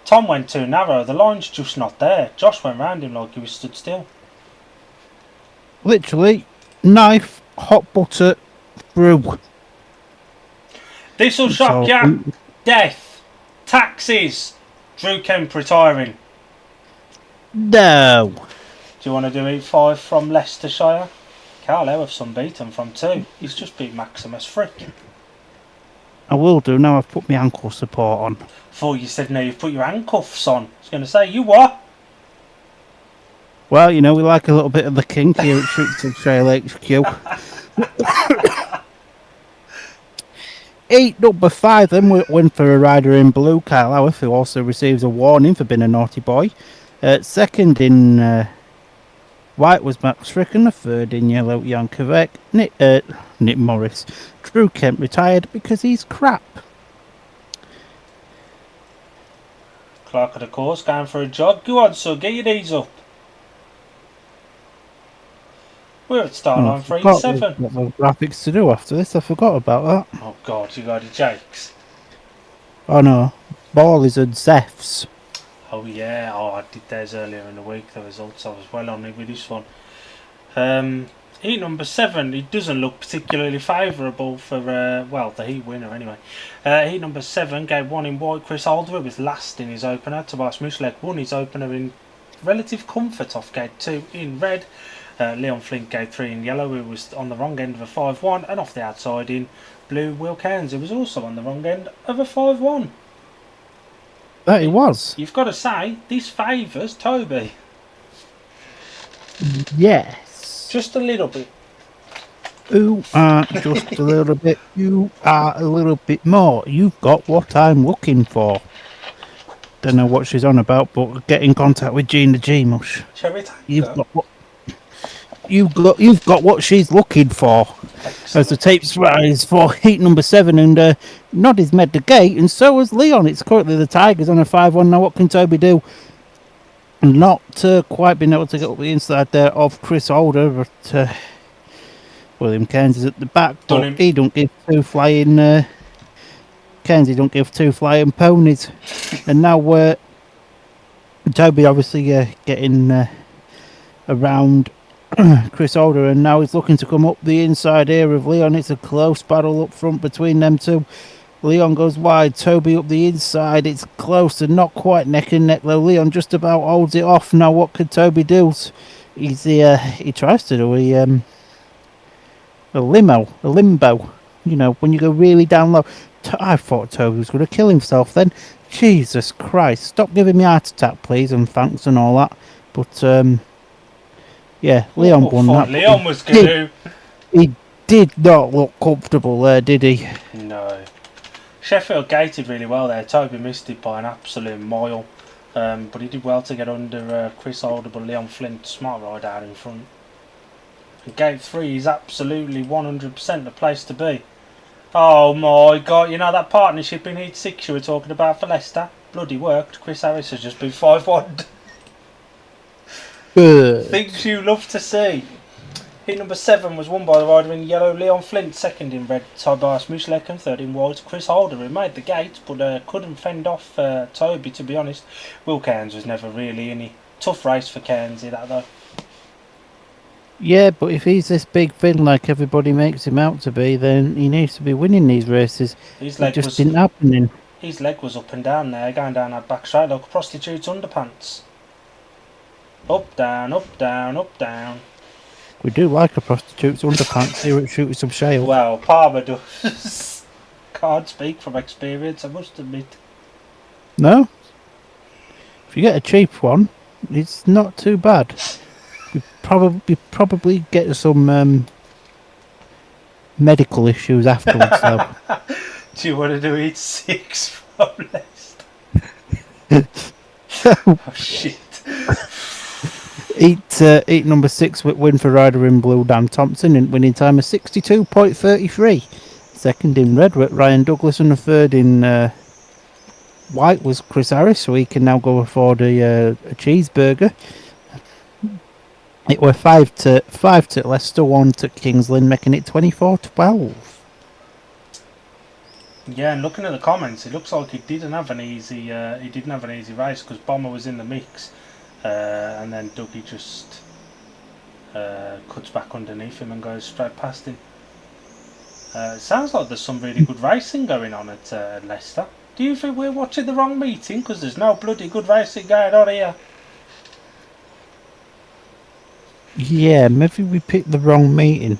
Tom went too narrow. The line's just not there. Josh went round him like he was stood still. Literally, knife, hot butter, through. This'll shock you. Death. Taxes. Drew Kemp retiring. No. Do you want to do E5 from Leicestershire? Carl Ewith's unbeaten from 2. He's just beat Maximus Frick. I will do now I've put my ankle support on. Thought you said no, you've put your handcuffs on. I was going to say, you what? Well, you know, we like a little bit of the kink here at Shoots Trail HQ. 8 number 5 then win for a rider in blue, Kyle Howarth, who also receives a warning for being a naughty boy. Second in white was Max Frick, and the third in yellow, Jan Kvek. Nick Morris. Drew Kemp retired because he's crap. Clark of the course, going for a jog. Go on, so get your knees up. We're at start line 3-7. Got no graphics to do after this. I forgot about that. Oh God, you got the Jakes. Oh no, Ballies and Zephs. Oh yeah, I did theirs earlier in the week. The results, I was well on it with this one. Heat number 7, it doesn't look particularly favourable for, the heat winner anyway. Heat number 7, gave 1 in white. Chris Alder was last in his opener. Tobias Muschlek won his opener in relative comfort off gate 2 in red. Leon Flint gave 3 in yellow, who was on the wrong end of a 5-1, and off the outside in blue, Will Cairns, who was also on the wrong end of a 5-1. That he was. You've got to say, this favours Toby. Yes. Just a little bit. You are just a little bit. You are a little bit more. You've got what I'm looking for. Don't know what she's on about, but get in contact with Gina G. Mush. You've got what she's looking for. Excellent. As the tapes rise for heat number 7, and Nod is made the gate, and so has Leon. It's currently the Tigers on a 5-1. Now what can Toby do? Not quite been able to get up the inside there of Chris Alder, but William Cairns is at the back, but he don't give 2 flying Kenzie don't give two flying ponies. And now Toby obviously getting around Chris Holder, and now he's looking to come up the inside here of Leon. It's a close battle up front between them two. Leon goes wide, Toby up the inside. It's close and not quite neck and neck though. Leon just about holds it off. Now what could Toby do? He tries to do a limbo. You know, when you go really down low. I thought Toby was going to kill himself then. Jesus Christ. Stop giving me heart attack, please, and thanks and all that. But, yeah, Leon won that. Leon was going to. He did not look comfortable there, did he? No. Sheffield gated really well there. Toby missed it by an absolute mile. But he did well to get under Chris Holder, but Leon Flint, smart ride out in front. And gate 3 is absolutely 100% the place to be. Oh my God, you know that partnership in Heat 6 you were talking about for Leicester? Bloody worked. Chris Harris has just been 5-1. Things you love to see. Heat number 7 was won by the rider in yellow, Leon Flint, second in red, Tobias Muslek, and third in white, Chris Holder, who made the gate but couldn't fend off Toby, to be honest. Will Cairns was never really any tough race for Cairns, that though. Yeah, but if he's this big fin like everybody makes him out to be, then he needs to be winning these races. It just didn't happen. His leg was up and down there, going down that back straight like a prostitute's underpants. Up, down, up, down, up, down. We do like a prostitute's underpants here at Shooting Some Shale. Well, Palmer does. Can't speak from experience, I must admit. No? If you get a cheap one, it's not too bad. You probably get some medical issues afterwards, though. Do you want to do Heat 6 from Leicester? Oh shit. Heat number 6 with win for rider in blue, Dan Thompson, in winning time of 62.33. Second in red with Ryan Douglas, and the third in white was Chris Harris, so he can now go afford a cheeseburger. It were 5 to Leicester, 1 to Kings Lynn, making it 24-12. Yeah, and looking at the comments, it looks like he didn't have an easy race because Bomber was in the mix, and then Dougie just cuts back underneath him and goes straight past him. It sounds like there's some really good racing going on at Leicester. Do you think we're watching the wrong meeting? Because there's no bloody good racing going on here. Yeah, maybe we picked the wrong meeting.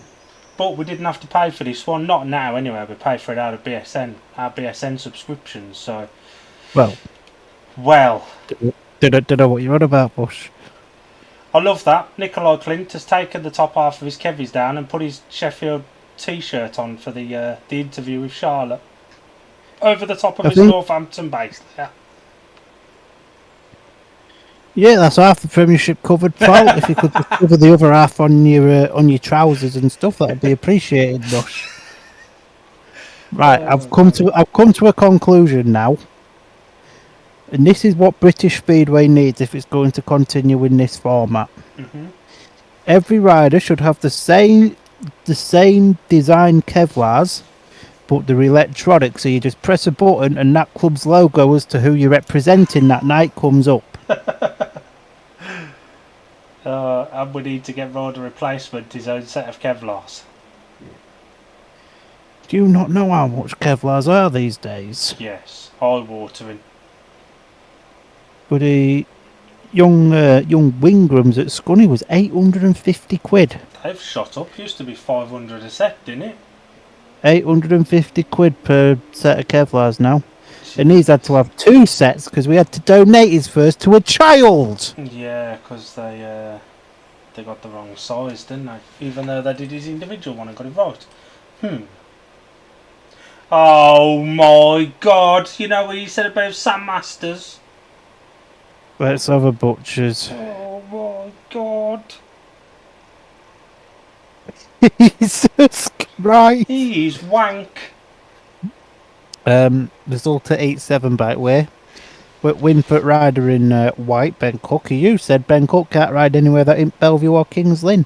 But we didn't have to pay for this one, not now anyway. We paid for it out of BSN, our BSN subscriptions. So, well, don't know what you're on about, Bush. I love that. Nikolai Clint has taken the top half of his kevies down and put his Sheffield T-shirt on for the interview with Charlotte over the top of his Northampton base there. Yeah, that's half the Premiership covered, Paul. If you could just cover the other half on your trousers and stuff, that'd be appreciated, Bush. Right, I've come to a conclusion now, and this is what British Speedway needs if it's going to continue in this format. Mm-hmm. Every rider should have the same design Kevlars, but they're electronic, so you just press a button and that club's logo as to who you're representing that night comes up. And we need to get Rod a replacement, his own set of Kevlars. Do you not know how much Kevlars are these days? Yes, eye-watering. But young Wingrams at Scunny was 850 quid. They've shot up. Used to be 500 a set, didn't it? 850 quid per set of Kevlars now. And he's had to have 2 sets because we had to donate his first to a child. Yeah, because they got the wrong size, didn't they? Even though they did his individual one and got it right. Oh my God! You know what you said about Sam Masters? Let's have a butcher's. Oh my God! Jesus Christ! He's wank. Result at 8-7 by the way. But Winford rider in white, Ben Cook. You said Ben Cook can't ride anywhere that in Bellevue or Kings Lynn.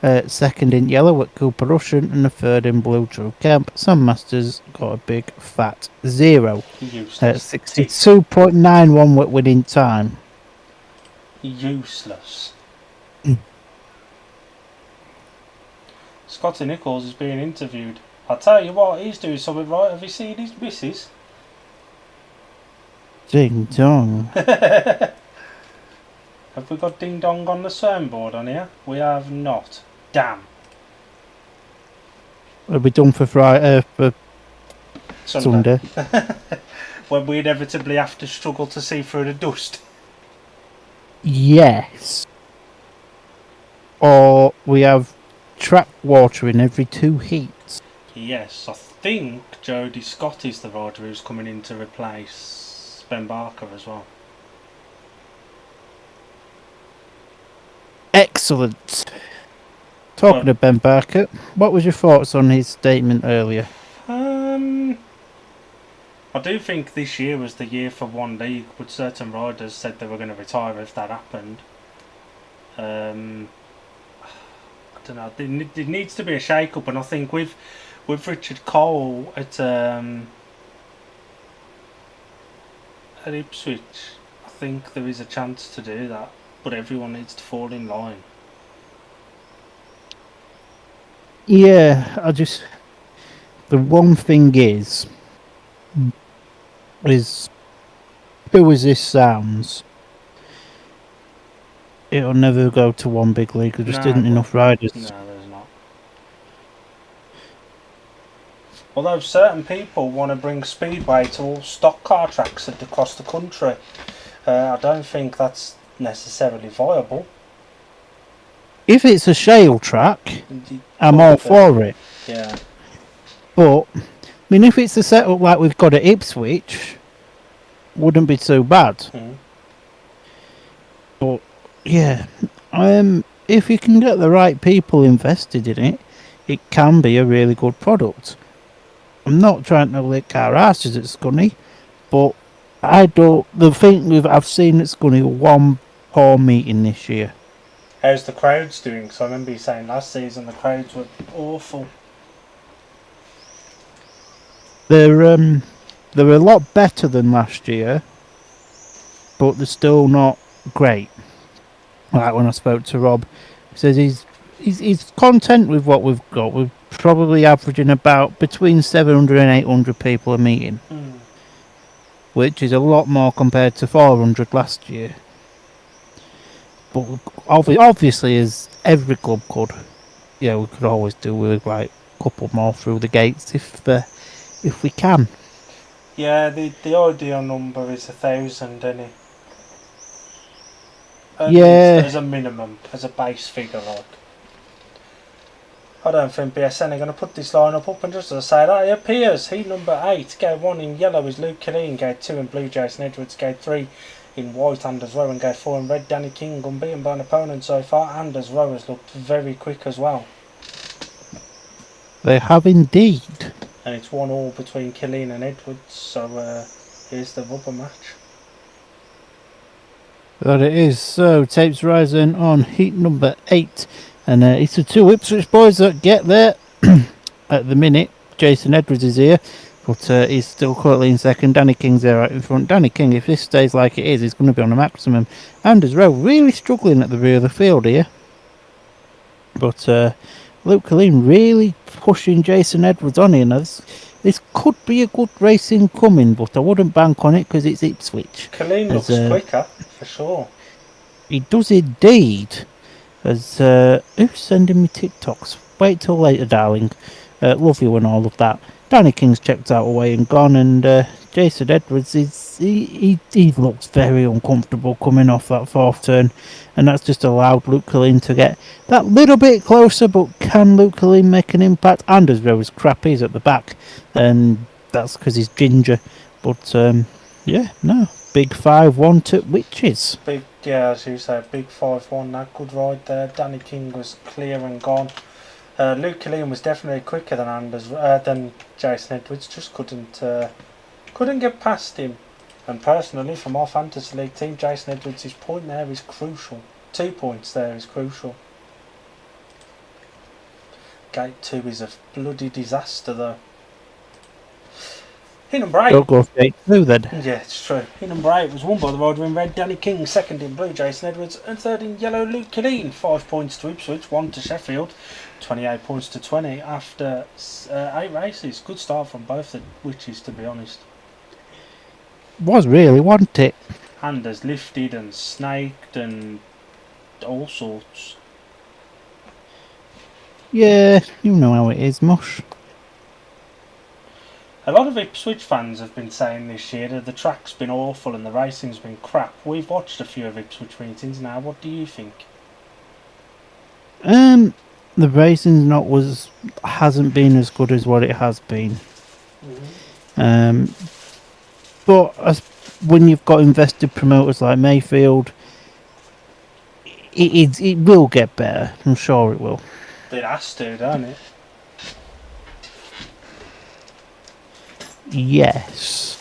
Second in yellow at Cooper Russian, and the third in blue Drew Kemp. Sam Masters got a big fat 0. Useless. 62.91 with winning time. Useless. Scotty Nichols is being interviewed. I tell you what, he's doing something right. Have you seen his missus? Ding dong. Have we got ding dong on the soundboard on here? We have not. Damn. Are we done for Friday? For Sunday? When we inevitably have to struggle to see through the dust. Yes. Or we have track watering every 2 heats. Yes, I think Jody Scott is the rider who's coming in to replace Ben Barker as well. Excellent. Talking of Ben Barker, what was your thoughts on his statement earlier? I do think this year was the year for one league, but certain riders said they were going to retire if that happened. I don't know. There needs to be a shake-up, and I think with Richard Cole at Ipswich, I think there is a chance to do that, but everyone needs to fall in line. Yeah, the one thing is who as this sounds, it'll never go to one big league. There just isn't enough riders. No, there's not. Although certain people want to bring speedway to all stock car tracks across the country, I don't think that's necessarily viable. If it's a shale track, I'm all for it. Yeah. But I mean, if it's a setup like we've got at Ipswich, wouldn't be too bad. Mm. But yeah, if you can get the right people invested in it, it can be a really good product. I'm not trying to lick our asses at Scunny, but the thing I've seen at Scunny one poor meeting this year. How's the crowds doing? Because I remember you saying last season the crowds were awful. They're a lot better than last year, but they're still not great. Like when I spoke to Rob, he says he's content with what we've got. We're probably averaging about between 700 and 800 people a meeting, which is a lot more compared to 400 last year. But obviously, as every club could, yeah, we could always do with like a couple more through the gates if we can. Yeah, the ideal number is 1,000, isn't it? Yeah. As a minimum, as a base figure, like. I don't think BSN are going to put this lineup up, and just as I say that, it appears heat number 8, gate 1 in yellow is Luke Killeen, gate 2 in blue Jason Edwards, gate 3 in white Anders Rowe, and gate 4 in red Danny King, unbeaten by an opponent so far. Anders Rowe has looked very quick as well. They have indeed. And it's 1-1 between Killeen and Edwards, so here's the rubber match. That it is. So tapes rising on heat number 8, and it's the 2 Ipswich boys that get there at the minute. Jason Edwards is here, but he's still currently in second. Danny King's there right in front. Danny King, if this stays like it is, he's going to be on a maximum. Anders Rowe really struggling at the rear of the field here, but Luke Killeen really pushing Jason Edwards on here. Now, this could be a good racing coming, but I wouldn't bank on it because it's Ipswich. Killeen looks quicker, for sure. He does indeed. As who's sending me TikToks? Wait till later, darling. Love you and all of that. Danny King's checked out away and gone, and Jason Edwards he looks very uncomfortable coming off that fourth turn, and that's just allowed Luke Killeen to get that little bit closer. But can Luke Killeen make an impact? Anders Rowe's crap, he's at the back, and that's because he's ginger. But yeah, no, big 5-1 to Witches. Big, yeah, as you say, big 5-1. That good ride there. Danny King was clear and gone. Luke Killeen was definitely quicker than Jason Edwards. Just couldn't get past him. And personally, for my fantasy league team, Jason Edwards' point there is crucial. 2 points there is crucial. Gate 2 is a bloody disaster, though. In number 8. Don't go for gate 2 then. Yeah, it's true. In number 8 was won by the rider in red, Danny King. Second in blue, Jason Edwards. And third in yellow, Luke Killeen. 5 points to Ipswich, 1 to Sheffield. 28 points to 20 after 8 races. Good start from both the witches, to be honest. Was really, wasn't it? Hand has lifted and snaked and all sorts. Yeah, you know how it is, Mush. A lot of Ipswich fans have been saying this year that the track's been awful and the racing's been crap. We've watched a few of Ipswich meetings now. What do you think? The racing's hasn't been as good as what it has been. But when you've got invested promoters like Mayfield, it will get better. I'm sure it will. It has to, don't it? Yes.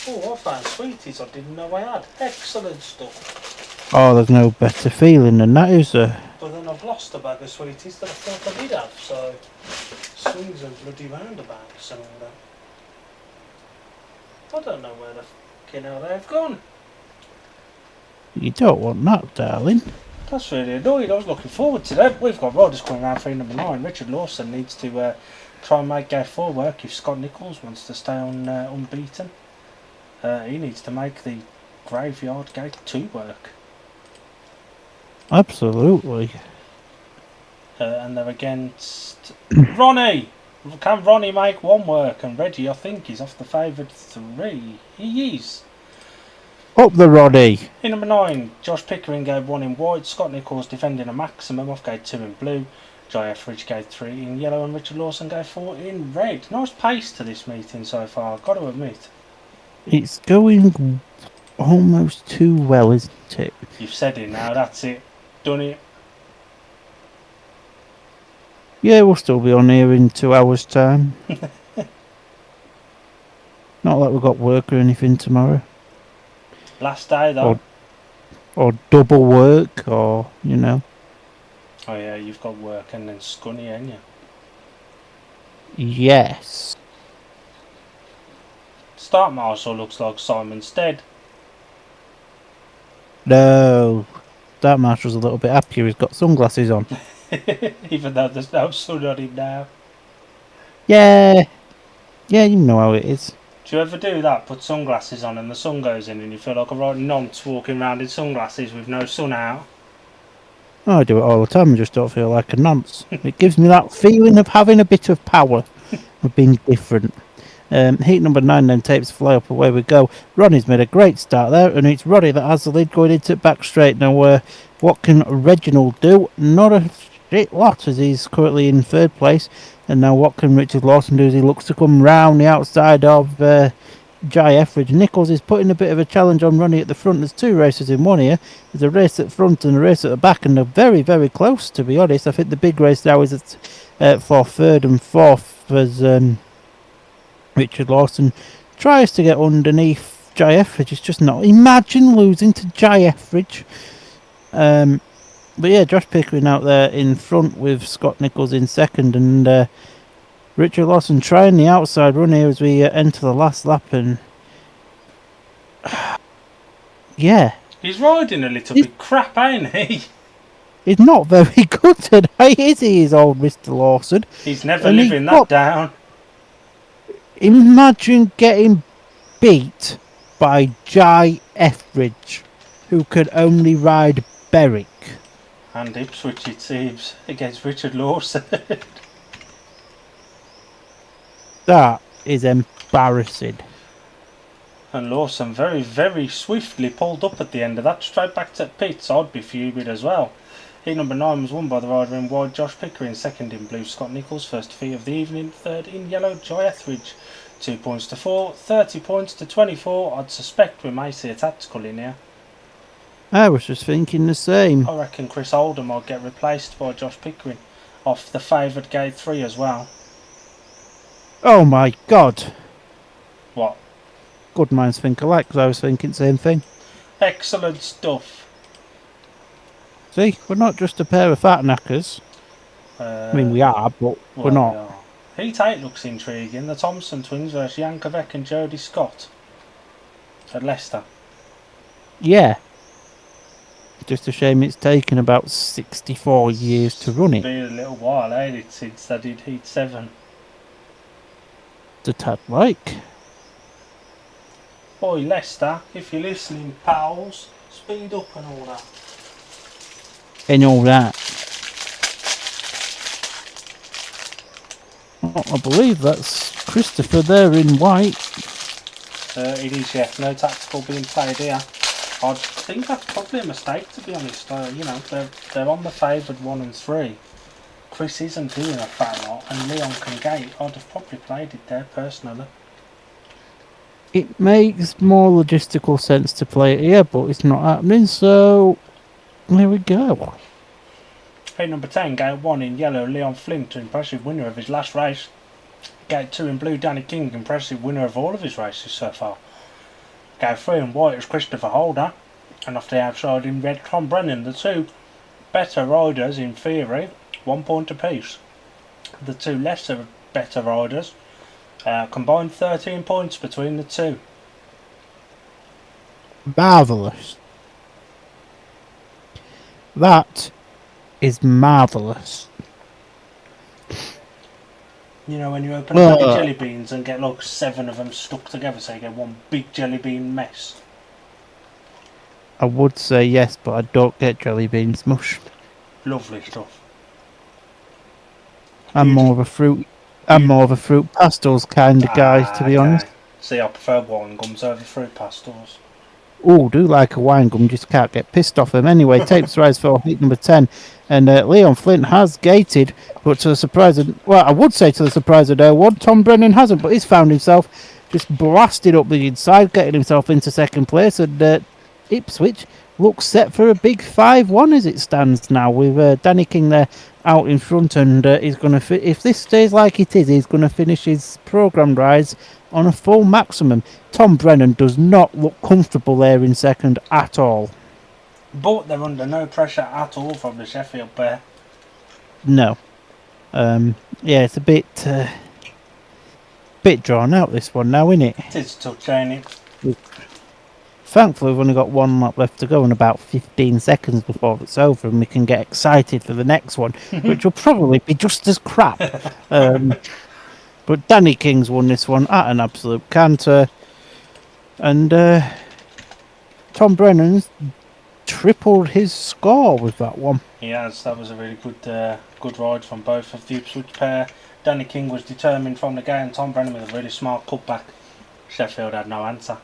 Oh, I found sweeties I didn't know I had. Excellent stuff. Oh, there's no better feeling than that, is there? But then I've lost a bag of sweeties that I thought I did have, so swings and bloody roundabouts and all that. I don't know where the fucking hell they've gone. You don't want that, darling. That's really annoying. I was looking forward to that. We've got riders coming around for number 9. Richard Lawson needs to try and make gate 4 work if Scott Nichols wants to stay on unbeaten. He needs to make the graveyard gate 2 work. Absolutely. And they're against Ronnie. Can Ronnie make 1 work? And Reggie, I think, is off the favoured 3. He is. Up the Roddy. In number 9, Josh Pickering gave 1 in white. Scott Nichols defending a maximum off gate 2 in blue. Jai Etheridge gave 3 in yellow, and Richard Lawson gave 4 in red. Nice pace to this meeting so far, got to admit. It's going almost too well, isn't it? You've said it now, that's it. Done it. Yeah, we'll still be on here in 2 hours' time. Not like we've got work or anything tomorrow. Last day though. Or double work, or, you know. Oh yeah, you've got work and then Scunny, ain't you? Yes. Start marshal looks like Simon Stead. No. That Marshal's a little bit happier. He's got sunglasses on. Even though there's no sun on him now. Yeah. Yeah, you know how it is. Do you ever do that? Put sunglasses on and the sun goes in and you feel like a right nonce walking around in sunglasses with no sun out? Oh, I do it all the time and just don't feel like a nonce. It gives me that feeling of having a bit of power, of being different. Heat number 9 then tapes fly up, away we go. Ronnie's made a great start there, and it's Ronnie that has the lead going into back straight. Now, what can Reginald do? Not a shit lot, as he's currently in 3rd place. And now what can Richard Lawson do as he looks to come round the outside of Jai Etheridge. Nichols is putting a bit of a challenge on Ronnie at the front. There's 2 races in one here. There's a race at front and a race at the back, and they're very, very close, to be honest. I think the big race now is for 3rd and 4th as Richard Lawson tries to get underneath Jai Etheridge. It's just not. Imagine losing to Jai Etheridge. But yeah, Josh Pickering out there in front with Scott Nichols in 2nd, and Richard Lawson trying the outside run here as we enter the last lap, and yeah. He's riding a little bit crap, ain't he? He's not very good today, is he, his old Mr. Lawson? He's never living that down. Imagine getting beat by Jai Etheridge, who could only ride Berwick. And Ipswich, it seems, against Richard Lawson. That is embarrassing. And Lawson very, very swiftly pulled up at the end of that, straight back to pits. I'd be fuming as well. Heat number 9 was won by the rider in white, Josh Pickering. 2nd in blue, Scott Nichols. 1st defeat of the evening. 3rd in yellow, Jai Etheridge. 2 points to 4, 30 points to 24. I'd suspect we may see a tactical in here. I was just thinking the same. I reckon Chris Oldham might get replaced by Josh Pickering off the favoured gate 3 as well. Oh my god. What? Good minds think alike, because I was thinking the same thing. Excellent stuff. See, we're not just a pair of fat knackers. I mean, we are, but we're Well, we not. are. Heat 8 looks intriguing. The Thompson twins versus Yankovic and Jody Scott at Leicester. Yeah. Just a shame it's taken about 64 years to run it. Been a little while, ain't it, since they did Heat 7. It's a tad like. Boy, Leicester, if you're listening, pals, speed up and all that. And all that. Oh, I believe that's Christopher there in white. It is, yeah. No tactical being played here. I think that's probably a mistake, to be honest. You know, they're on the favoured 1 and 3. Chris isn't doing a fat lot, and Leon can gate. I'd have probably played it there, personally. It makes more logistical sense to play it here, but it's not happening, so there we go. Heat number 10, gate 1 in yellow, Leon Flint, impressive winner of his last race. Gate 2 in blue, Danny King, impressive winner of all of his races so far. Gate 3 in white is Christopher Holder, and off the outside in red, Tom Brennan. The two better riders, in theory, 1 point apiece. The two lesser better riders, combined 13 points between the two. Marvellous. That is marvellous. You know, when you open a bag of jelly beans and get like 7 of them stuck together, so you get one big jelly bean mess. I would say yes, but I don't get jelly beans mush. Lovely stuff. I'm more of a fruit pastels kind of guy, to be honest. See, I prefer wine gums over fruit pastels. Oh, do like a wine gum, just can't get pissed off them. Anyway, tapes rise for heat number 10. And Leon Flint has gated, but to the surprise of, well, I would say to the surprise of no one, Tom Brennan hasn't, but he's found himself just blasted up the inside, getting himself into second place. And Ipswich looks set for a big 5-1 as it stands now, with Danny King there out in front. And he's going to, if this stays like it is, he's going to finish his programmed rise on a full maximum. Tom Brennan does not look comfortable there in second at all. But they're under no pressure at all from the Sheffield pair. No. Yeah, it's a bit drawn out, this one now, isn't it? It is a touch, ain't it? Thankfully, we've only got 1 lap left to go and about 15 seconds before it's over, and we can get excited for the next one, which will probably be just as crap. But Danny King's won this one at an absolute canter. And Tom Brennan's tripled his score with that one. Yes, that was a really good ride from both of the Ipswich pair. Danny King was determined from the gate, and Tom Brennan with a really smart cutback. Sheffield had no answer.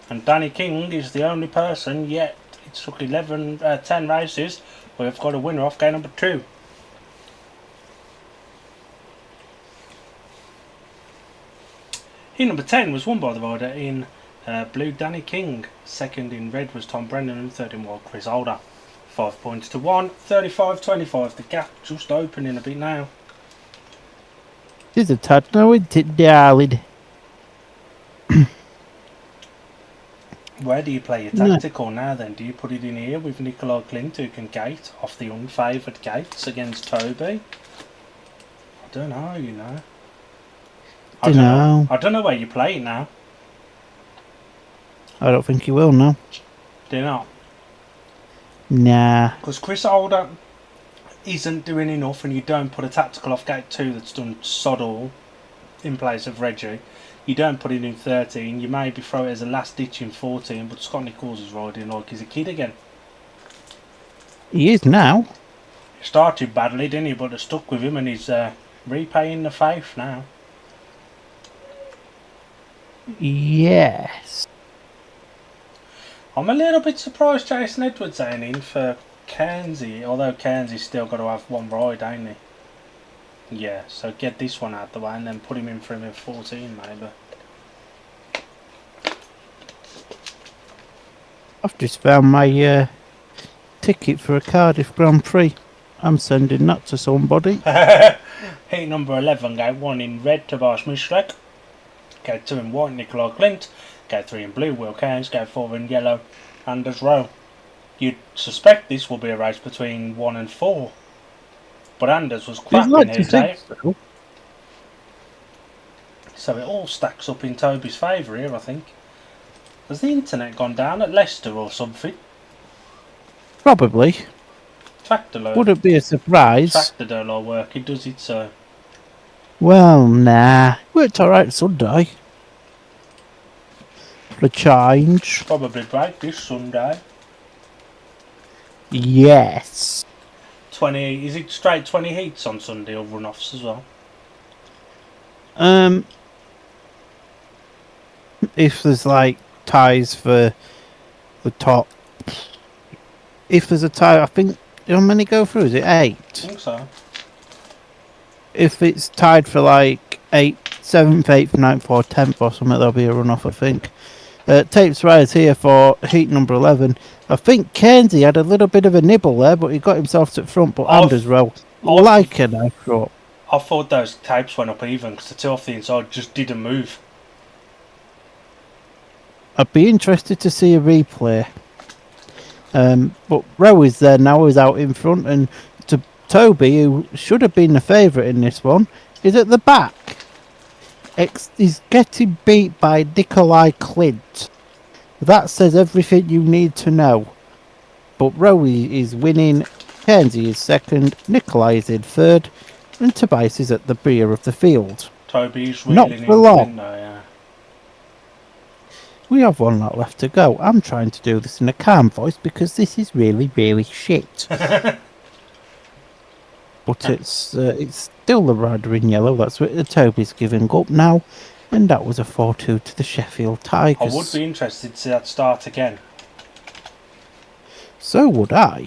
And Danny King is the only person yet, it took 10 races, we've got a winner off gate number 2. Heat number 10 was won by the rider in blue, Danny King. Second in red was Tom Brennan, and third in white, Chris Holder. 5 points to 1, 35-25. The gap just opening a bit now. It's a tad now, isn't it, darling? Where do you play your tactical now then? Do you put it in here with Nicola Clint, who can gate off the unfavoured gates against Toby? I don't know, you know. I don't know where you play it now. I don't think you will now. Do you not? Nah. Because Chris Holder isn't doing enough, and you don't put a tactical off gate 2 that's done sod all in place of Reggie. You don't put it in 13, you maybe throw it as a last ditch in 14, but Scott Nichols is riding like he's a kid again. He is now. He started badly, didn't he? But they stuck with him, and he's repaying the faith now. Yes. I'm a little bit surprised Jason Edwards ain't in for Cairnsey, although Cairnsey's still got to have one ride, ain't he? Yeah, so get this one out the way and then put him in for him in 14 maybe. I've just found my ticket for a Cardiff Grand Prix. I'm sending that to somebody. Heat number 11, gate 1 in red, Tobias Mishlek. Gate 2 in white, Nicola Clint. Gate 3 in blue, Will Cairns. Gate 4 in yellow, Anders Rowe. You'd suspect this will be a race between 1 and 4. But Anders was You'd crap in like to heat think 8. so. So it all stacks up in Toby's favour here, I think. Has the internet gone down at Leicester or something? Probably. Tractor Wouldn't be a surprise. don't like working, does it? So Well, nah. Worked alright Sunday. For a change. probably break this Sunday. Yes. 20, is it straight 20 heats on Sunday or run-offs as well? If there's like ties for the top. If there's a tie, I think how many go through? Is it 8? I think so. If it's tied for like 7th, 8th, 9th or 10th or something, there'll be a run off, I think. Tapes rise here for heat number 11. I think Kenzie had a little bit of a nibble there, but he got himself to the front. But Anders Rowe, like a knife throw. I thought those tapes went up even because the two off the inside just didn't move. I'd be interested to see a replay. But Rowe is there now, is out in front, and to Toby, who should have been the favourite in this one, is at the back. He's getting beat by Nikolai Clint. That says everything you need to know. But Rowe is winning, Kenzie is second, Nikolai is in third, and Tobias is at the rear of the field. Toby's Not reeling for in long. Clint, yeah. We have one lot left to go. I'm trying to do this in a calm voice because this is really, really shit. But it's still the rider in yellow. That's what Toby's giving up now. And that was a 4-2 to the Sheffield Tigers. I would be interested to see that start again. So would I.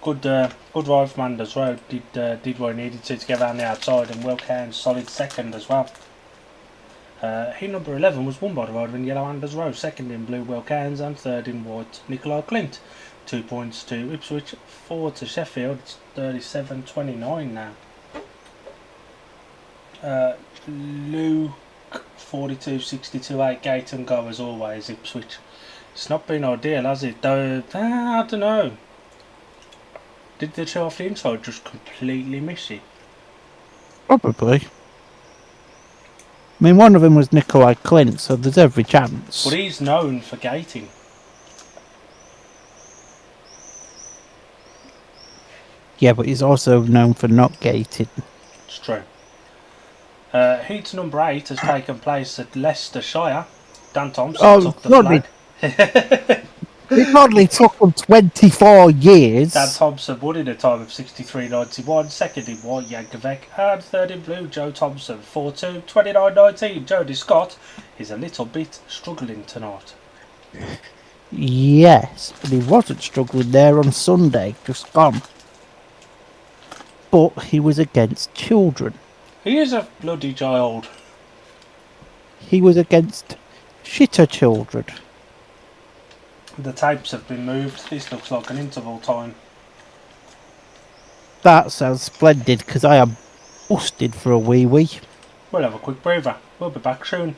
Good ride from Anders Rowe. Did what he needed to get around the outside, and Will Cairns solid second as well. Heat number 11 was won by the rider in yellow, Anders Rowe. Second in blue, Will Cairns, and third in white, Nikolai Clint. 2 points to Ipswich, 4 to Sheffield. It's 37-29 now. Luke 42-62, 8 gate and go as always, Ipswich. It's not been ideal, has it? Though, I don't know. Did the two off the inside just completely miss it? Probably. I mean, one of them was Nikolai Clint, so there's every chance. But he's known for gating. Yeah, but he's also known for not gating. It's true. Heat number 8 has taken place at Leicestershire. Dan Thompson took the flag. It only took them 24 years. Dan Thompson won in a time of 63.91, second in white, Yankovic, and third in blue, Joe Thompson, 4-2, 29.19. Jody Scott is a little bit struggling tonight. Yes, and he wasn't struggling there on Sunday, just gone. But he was against children. He is a bloody child. He was against shitter children. The tapes have been moved. This looks like an interval time. That sounds splendid, because I am busted for a wee. We'll have a quick breather. We'll be back soon.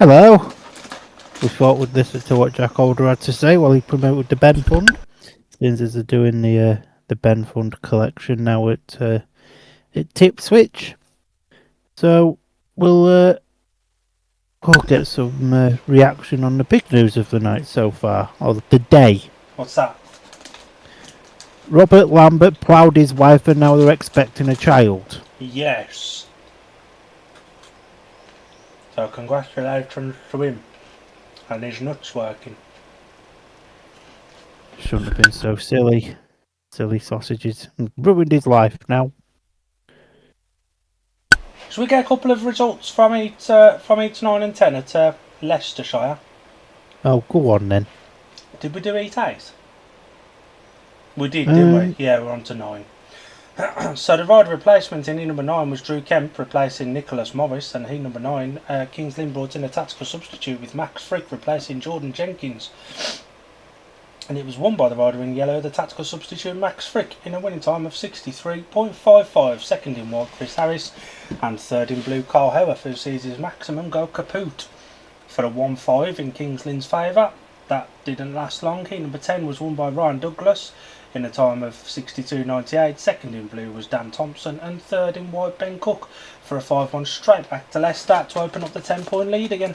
Hello. We thought we'd listen to what Jack Alder had to say while he promoted the Ben Fund. Since they're doing the Ben Fund collection now at Ipswich. So we'll get some reaction on the big news of the night so far, or the day. What's that? Robert Lambert ploughed his wife and now they're expecting a child. Yes. So congratulations to him. And his nuts working. Shouldn't have been so silly. Silly sausages. Ruined his life now. Should we get a couple of results from each 9 and 10 at Leicestershire? Oh, go on then. Did we do 8? We did, didn't we? Yeah, we're on to 9. So the rider replacement in heat number 9 was Drew Kemp replacing Nicholas Morris, and heat number 9, Kings Lynn brought in a tactical substitute with Max Frick replacing Jordan Jenkins. And it was won by the rider in yellow, the tactical substitute Max Frick, in a winning time of 63.55, second in white Chris Harris, and third in blue Carl Howarth, who sees his maximum go kaput for a 1-5 in Kings Lynn's favour. That didn't last long. Heat number 10 was won by Ryan Douglas in a time of 62.98, second in blue was Dan Thompson, and third in white Ben Cook for a 5-1 straight back to Leicester to open up the 10-point lead again.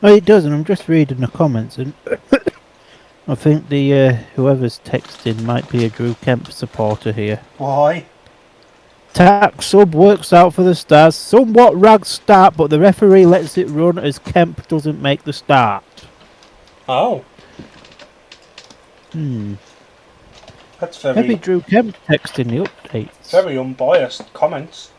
Oh, it does, and I'm just reading the comments, and I think the whoever's texting might be a Drew Kemp supporter here. Why? Tack sub works out for the Stars. Somewhat ragged start, but the referee lets it run as Kemp doesn't make the start. Oh. That's very... Maybe Drew Kemp texting the updates. Very unbiased comments.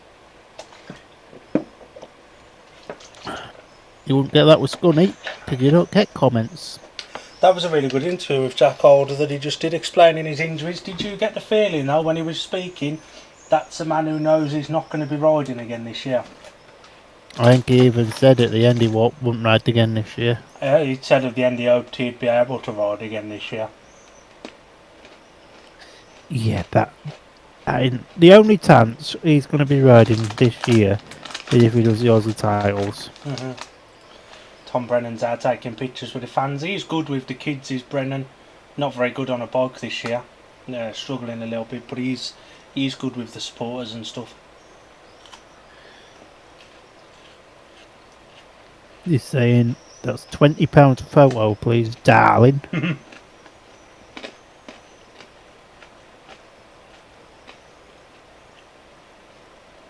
You wouldn't get that with Scunny, because you don't get comments. That was a really good interview with Jack Alder that he just did, explaining his injuries. Did you get the feeling, though, when he was speaking, that's a man who knows he's not going to be riding again this year? I think he even said at the end he wouldn't ride again this year. He said at the end he hoped he'd be able to ride again this year. Yeah, the only chance he's going to be riding this year is if he does the Aussie titles. Tom Brennan's out taking pictures with the fans. He's good with the kids, is Brennan. Not very good on a bike this year. Struggling a little bit, but he's good with the supporters and stuff. He's saying, that's £20 a photo, please, darling.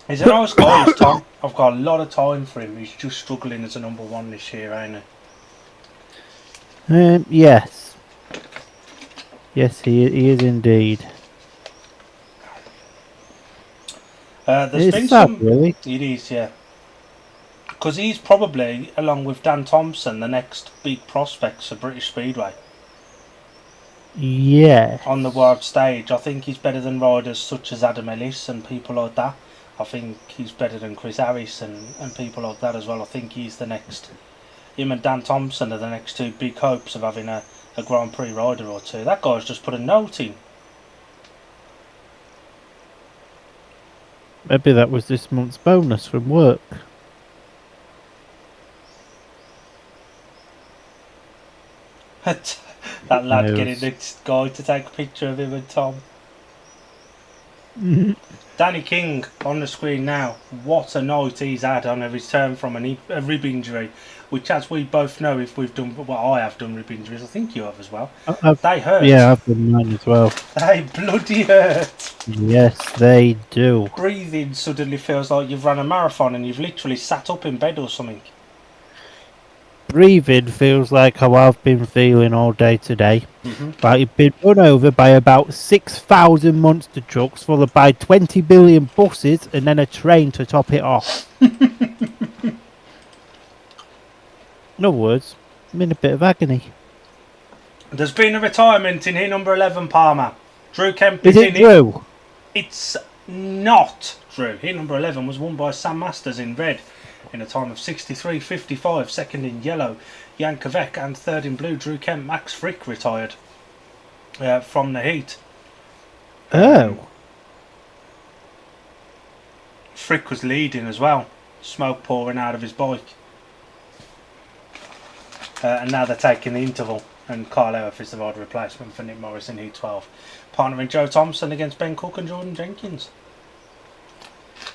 He's a nice guy, is Tom. I've got a lot of time for him. He's just struggling as a number 1 this year, ain't he? Yes. Yes, he is indeed. There's been sad, some... really. It is, yeah. Because he's probably, along with Dan Thompson, the next big prospects for British Speedway. Yeah. On the world stage, I think he's better than riders such as Adam Ellis and people like that. I think he's better than Chris Harris and people like that as well. I think he's the next... Him and Dan Thompson are the next two big hopes of having a Grand Prix rider or two. That guy's just put a note in. Maybe that was this month's bonus from work. That lad getting the guy to take a picture of him and Tom. Danny King on the screen now. What a night he's had on a return from a rib injury, which, as we both know, if we've done, well, I have done rib injuries, I think you have as well. They hurt. Yeah, I've done mine as well. They bloody hurt. Yes, they do. Breathing suddenly feels like you've run a marathon and you've literally sat up in bed or something. Breathing feels like how I've been feeling all day today. Like you've been run over by about 6,000 monster trucks followed by 20 billion buses and then a train to top it off. In other words, I'm in a bit of agony. There's been a retirement in here, number 11, Palmer. Drew Kemp Is it Drew? It's not Drew. Here, number 11 was won by Sam Masters in red in a time of 63.55, second in yellow Jan Kvek, and third in blue Drew Kemp. Max Frick retired from the heat. Oh. Frick was leading as well. smoke pouring out of his bike. And now they're taking the interval, and Kyle Elf is the rider replacement for Nick Morris in Heat 12. Partnering Joe Thompson against Ben Cook and Jordan Jenkins.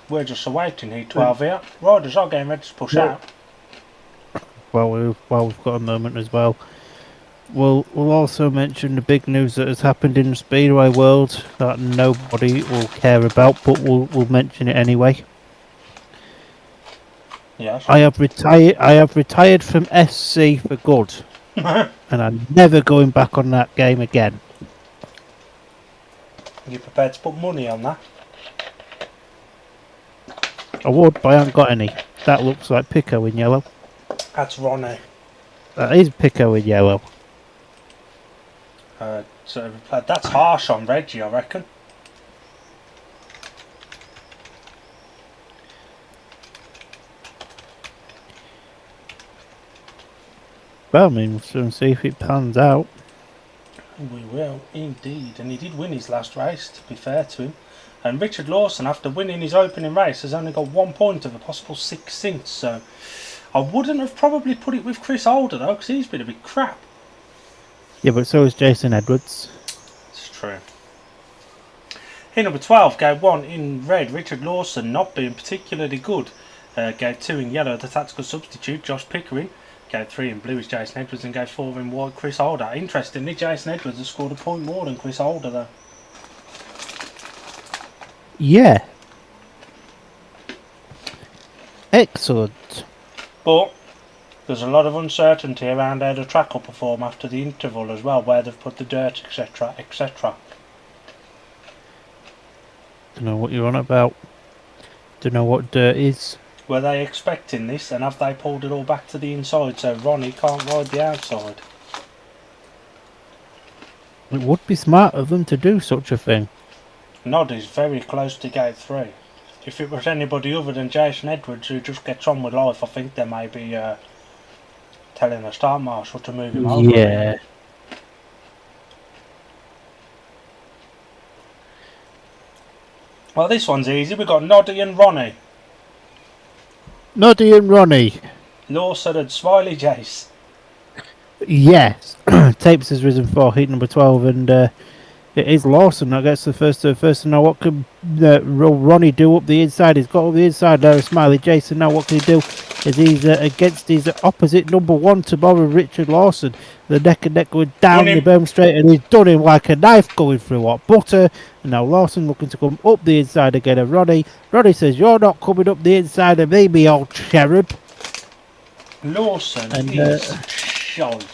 We're just awaiting Heat 12 here. Riders are getting ready to push out. Well, we've got a moment as well. We'll also mention the big news that has happened in the Speedway world that nobody will care about, but we'll mention it anyway. Yeah, sure. I have retired from SC for good, and I'm never going back on that game again. You prepared to put money on that? I would, but I haven't got any. That looks like Pico in yellow. That's Ronnie. That is Pico in yellow. So that's harsh on Reggie, I reckon. Well, I mean, we'll soon see if it pans out. We will, indeed. And he did win his last race, to be fair to him. And Richard Lawson, after winning his opening race, has only got 1 point of a possible 6 since. So I wouldn't have probably put it with Chris Holder, though, because he's been a bit crap. Yeah, but so is Jason Edwards. It's true. Here, number 12, gave 1 in red. Richard Lawson not being particularly good. Gave 2 in yellow, the tactical substitute, Josh Pickering. Gave 3 in blue is Jason Edwards and gave 4 in white, Chris Holder. Interestingly, Jason Edwards has scored a point more than Chris Holder, though. Yeah. Excellent. But there's a lot of uncertainty around how the track will perform after the interval as well, where they've put the dirt, etc., etc. Don't know what you're on about. Don't know what dirt is. Were they expecting this, and have they pulled it all back to the inside so Ronnie can't ride the outside? It would be smart of them to do such a thing. Nod is very close to gate 3. If it was anybody other than Jason Edwards who just gets on with life, I think they may be telling the start marshal to move him over. Yeah. Well, this one's easy. We've got Noddy and Ronnie. Noddy and Ronnie. Lawson and Smiley Jace. Yes. Tapes has risen for heat number 12, and it is Lawson that gets the first to know what can Ronnie do up the inside. He's got up the inside there, Smiley Jason. Now what can he do? As he's against his opposite number 1 tomorrow, Richard Lawson. The neck and neck going down the berm straight, and he's done him like a knife going through hot butter. And now Lawson looking to come up the inside again of Ronnie. Ronnie says, "You're not coming up the inside of me, me old cherub." Lawson is shite.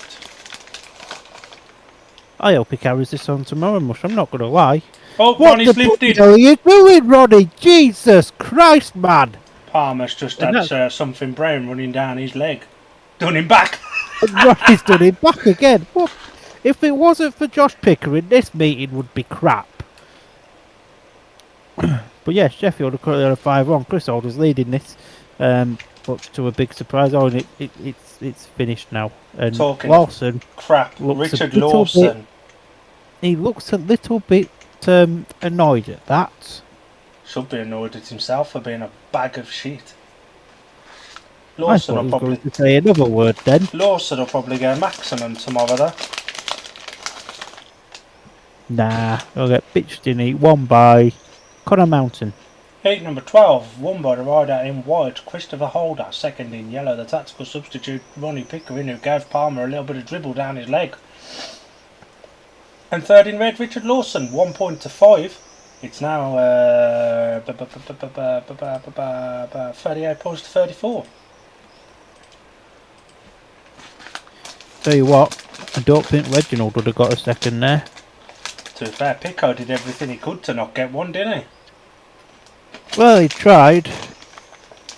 I hope he carries this on tomorrow, Mush. I'm not going to lie. Oh, What Ronnie's the lifted. fuck are you doing, Ronnie? Jesus Christ, man! Palmer's just And had something brown running down his leg. Done him back. Ronnie's done it back again. What? If it wasn't for Josh Pickering, this meeting would be crap. But yeah, Sheffield are currently on a 5-1. Chris Holder's leading this, but to a big surprise, it's finished now. And Talking Lawson crap. looks Richard a little Lawson. he looks a little bit annoyed at that. Should be annoyed at himself for being a bag of shit. I Lawson thought he will was probably going to say another word then. Lawson will probably go maximum tomorrow though. Nah, he'll get bitched in heat 1 by Connor Mountain. Heat number 12, won by the rider in white, Christopher Holder. Second in yellow, the tactical substitute Ronnie Pickering, who gave Palmer a little bit of dribble down his leg. And third in red, Richard Lawson, 1 point to 5. It's now 38 points to 34. Tell you what, I don't think Reginald would have got a second there. To be fair, Pico did everything he could to not get one, didn't he? Well, he tried.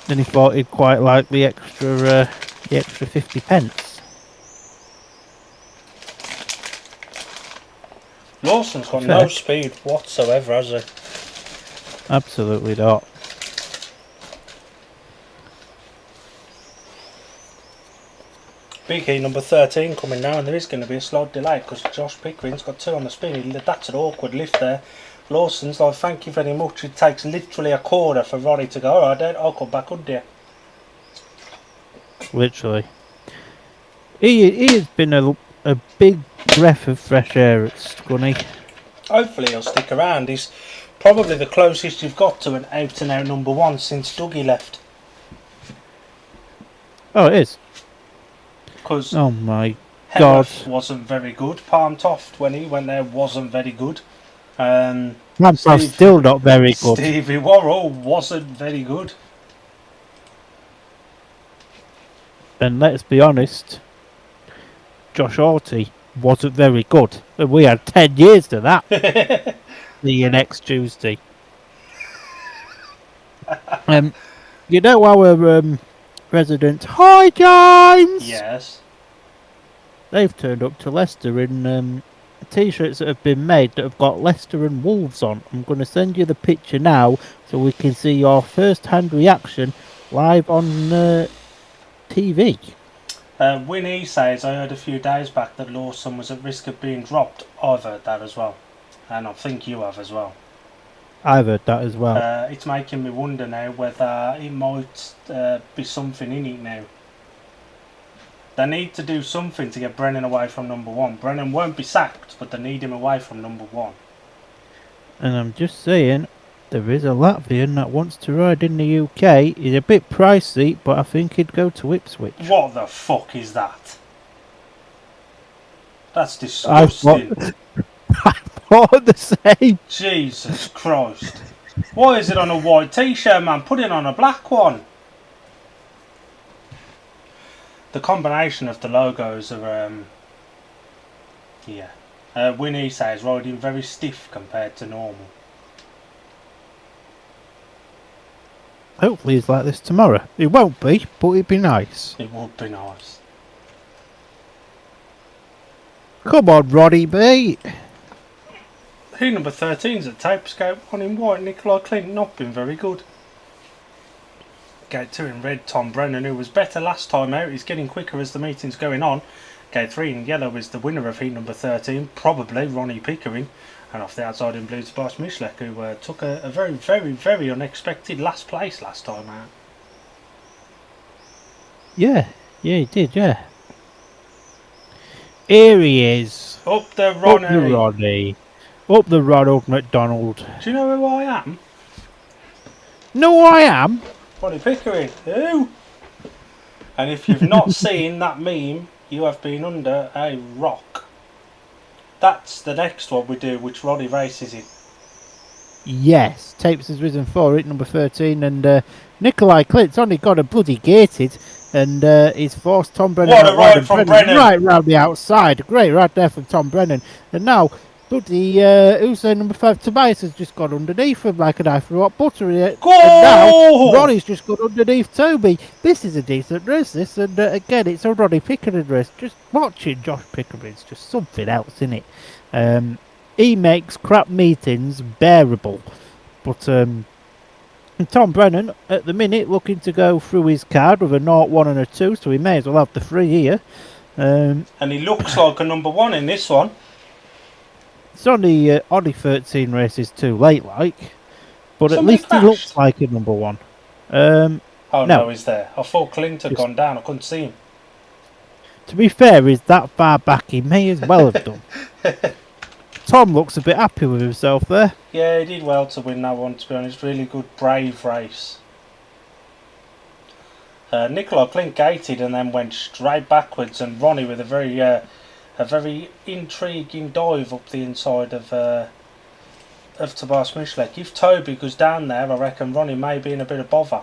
Then he thought he'd quite like the extra 50 pence. Lawson's got no speed whatsoever, has he? Absolutely not. Big heat number 13 coming now, and there is going to be a slight delay because Josh Pickering's got 2 on the spin. That's an awkward lift there. Lawson's like, thank you very much. It takes literally a quarter for Ronnie to go, alright then, I'll come back under you. literally. He has been a big breath of fresh air at Scunny. Hopefully he'll stick around. He's probably the closest you've got to an out-and-out number one since Dougie left. Oh, it is. Because Oh my God. Hemworth wasn't very good. Palmtoft, when he went there, wasn't very good. I'm Steve- still not very good. Stevie Worrell wasn't very good. And let's be honest, Josh Orty wasn't very good. And we had 10 years to that. The next Tuesday. You know our resident, hi James! Yes. They've turned up to Leicester in t-shirts that have been made that have got Leicester and Wolves on. I'm going to send you the picture now so we can see your first-hand reaction live on TV. Winnie says, I heard a few days back that Lawson was at risk of being dropped. I've heard that as well. And I think you have as well. I've heard that as well. It's making me wonder now whether it might be something in it now. They need to do something to get Brennan away from number one. Brennan won't be sacked, but they need him away from number one. And I'm just saying, there is a Latvian that wants to ride in the UK. He's a bit pricey, but I think he'd go to Ipswich. What the fuck is that? That's disgusting. I thought the same. Jesus Christ. Why is it on a white t-shirt, man? Put it on a black one. The combination of the logos are, yeah. Winnie says riding very stiff compared to normal. Hopefully he's like this tomorrow. It won't be, but it'd be nice. It would be nice. Come on, Roddy B. Who number 13's at Tapescape, one in white. Nikolai Clint not been very good. Gate 2 in red, Tom Brennan, who was better last time out. He's getting quicker as the meeting's going on. Gate 3 in yellow is the winner of heat number 13, probably Ronnie Pickering. And off the outside in blue, Tobias Mishlek, who took a very, very, very unexpected last place last time out. Yeah, he did, yeah. Here he is. Up the Ronnie. Up the Roddy. Up the Ronald McDonald. Do you know who I am? No, I am. Ronnie Pickering. Who? And if you've not seen that meme, you have been under a rock. That's the next one we do, which Roddy races in. Yes, Tapes has risen for it, number 13, and Nikolai Clint's only got a bloody gated, and he's forced Tom Brennan. What a ride from Brennan! Right round the outside, great ride there from Tom Brennan, and now bloody who's there, number 5? Tobias has just got underneath him like a knife through hot butter, and now Ronnie's just got underneath Toby. This is a decent race, this, and again it's a Ronnie Pickering race. Just watching Josh Pickering's just something else, isn't it? He makes crap meetings bearable, but Tom Brennan at the minute looking to go through his card with a 0, 1 and a 2, so he may as well have the 3 here. And he looks like a number 1 in this one. It's only 13 races too late, like, but Somebody at least crashed. he looks like a number 1. Oh no, no, he's there. I thought Clint had Just- gone down. I couldn't see him. To be fair, he's that far back, he may as well have done. Tom looks a bit happy with himself there. Yeah, he did well to win that one, to be honest. Really good, brave race. Nicola Clint gated and then went straight backwards, and Ronnie with a very intriguing dive up the inside of Tobias Mishlek. If Toby goes down there, I reckon Ronnie may be in a bit of bother.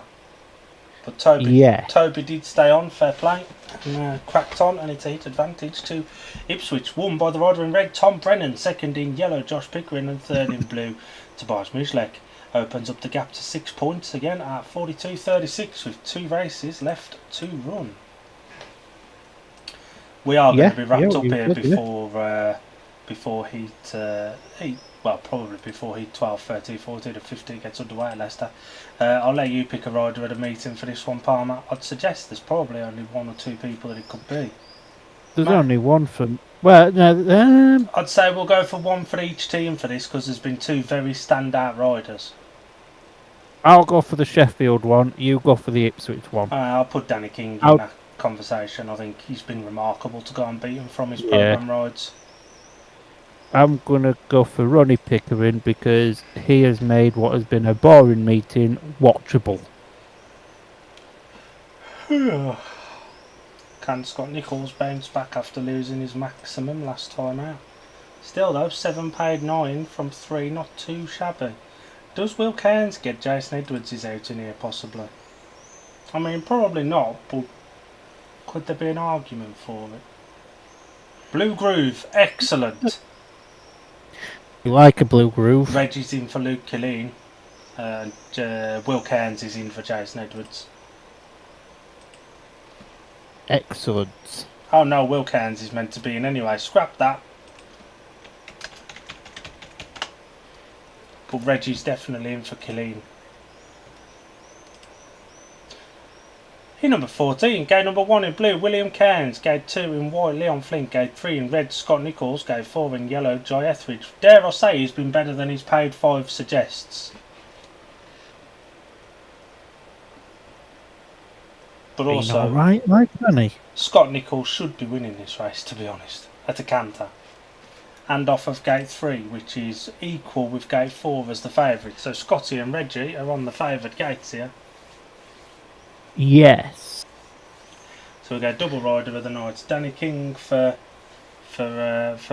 But Toby did stay on, fair play, and cracked on, and it's a hit advantage to Ipswich. Won by the rider in red, Tom Brennan. Second in yellow, Josh Pickering, and third in blue, Tobias Mishlek. Opens up the gap to 6 points again at 42-36 with 2 races left to run. We are going to be wrapped up here before heat. Well, probably before heat 12, 13, 14 and 15 gets underway at Leicester. I'll let you pick a rider at a meeting for this one, Palmer. I'd suggest there's probably only 1 or 2 people that it could be. There's only one from... Well, no... I'd say we'll go for 1 for each team for this, because there's been 2 very standout riders. I'll go for the Sheffield one, you go for the Ipswich one. I'll put Danny King in that conversation. I think he's been remarkable to go unbeaten from his Yeah. programme rides. I'm going to go for Ronnie Pickering because he has made what has been a boring meeting watchable. Can Scott Nicholls bounce back after losing his maximum last time out? Still though, 7 paid 9 from 3, not too shabby. Does Will Cairns get Jason Edwards out in here possibly? I mean, probably not, but could there be an argument for it? Blue Groove, excellent. You like a blue groove? Reggie's in for Luke Killeen, and Will Cairns is in for Jason Edwards. Excellent. Oh no, Will Cairns is meant to be in anyway. Scrap that. But Reggie's definitely in for Killeen. In number 14, gate number 1 in blue, William Cairns. Gate 2 in white, Leon Flint. Gate 3 in red, Scott Nicholls. Gate 4 in yellow, Jai Etheridge. Dare I say he's been better than his paid 5 suggests. But also, alright, like money. Scott Nicholls should be winning this race, to be honest, at a canter. And off of gate 3, which is equal with gate 4 as the favourite. So Scotty and Reggie are on the favoured gates here. Yes. So we go double rider of the night. Danny King for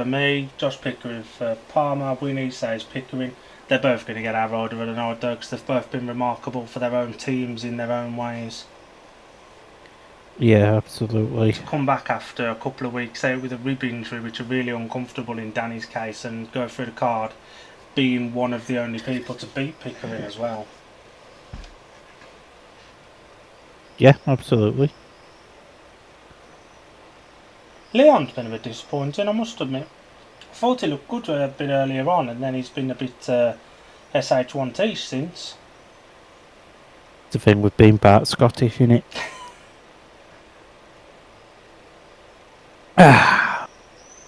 me, Josh Pickering for Palmer. Winnie says Pickering. They're both going to get our rider of the night though, because they've both been remarkable for their own teams in their own ways. Yeah, absolutely. To come back after a couple of weeks out with a rib injury, which are really uncomfortable in Danny's case, and go through the card, being one of the only people to beat Pickering as well. Yeah, absolutely. Leon's been a bit disappointing, I must admit. I thought he looked good a bit earlier on, and then he's been a bit SH1T since. It's the thing with being part Scottish, innit?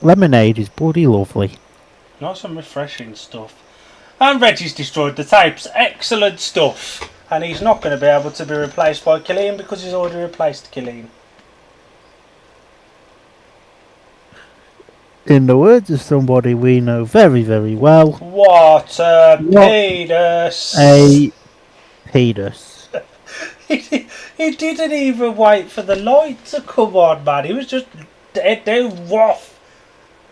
Lemonade is bloody lovely. Nice and refreshing stuff. And Reggie's destroyed the tapes. Excellent stuff. And he's not going to be able to be replaced by Killeen because he's already replaced Killeen. In the words of somebody we know very, very well. What a penis! A penis. He didn't even wait for the light to come on, man. He was just dead down rough.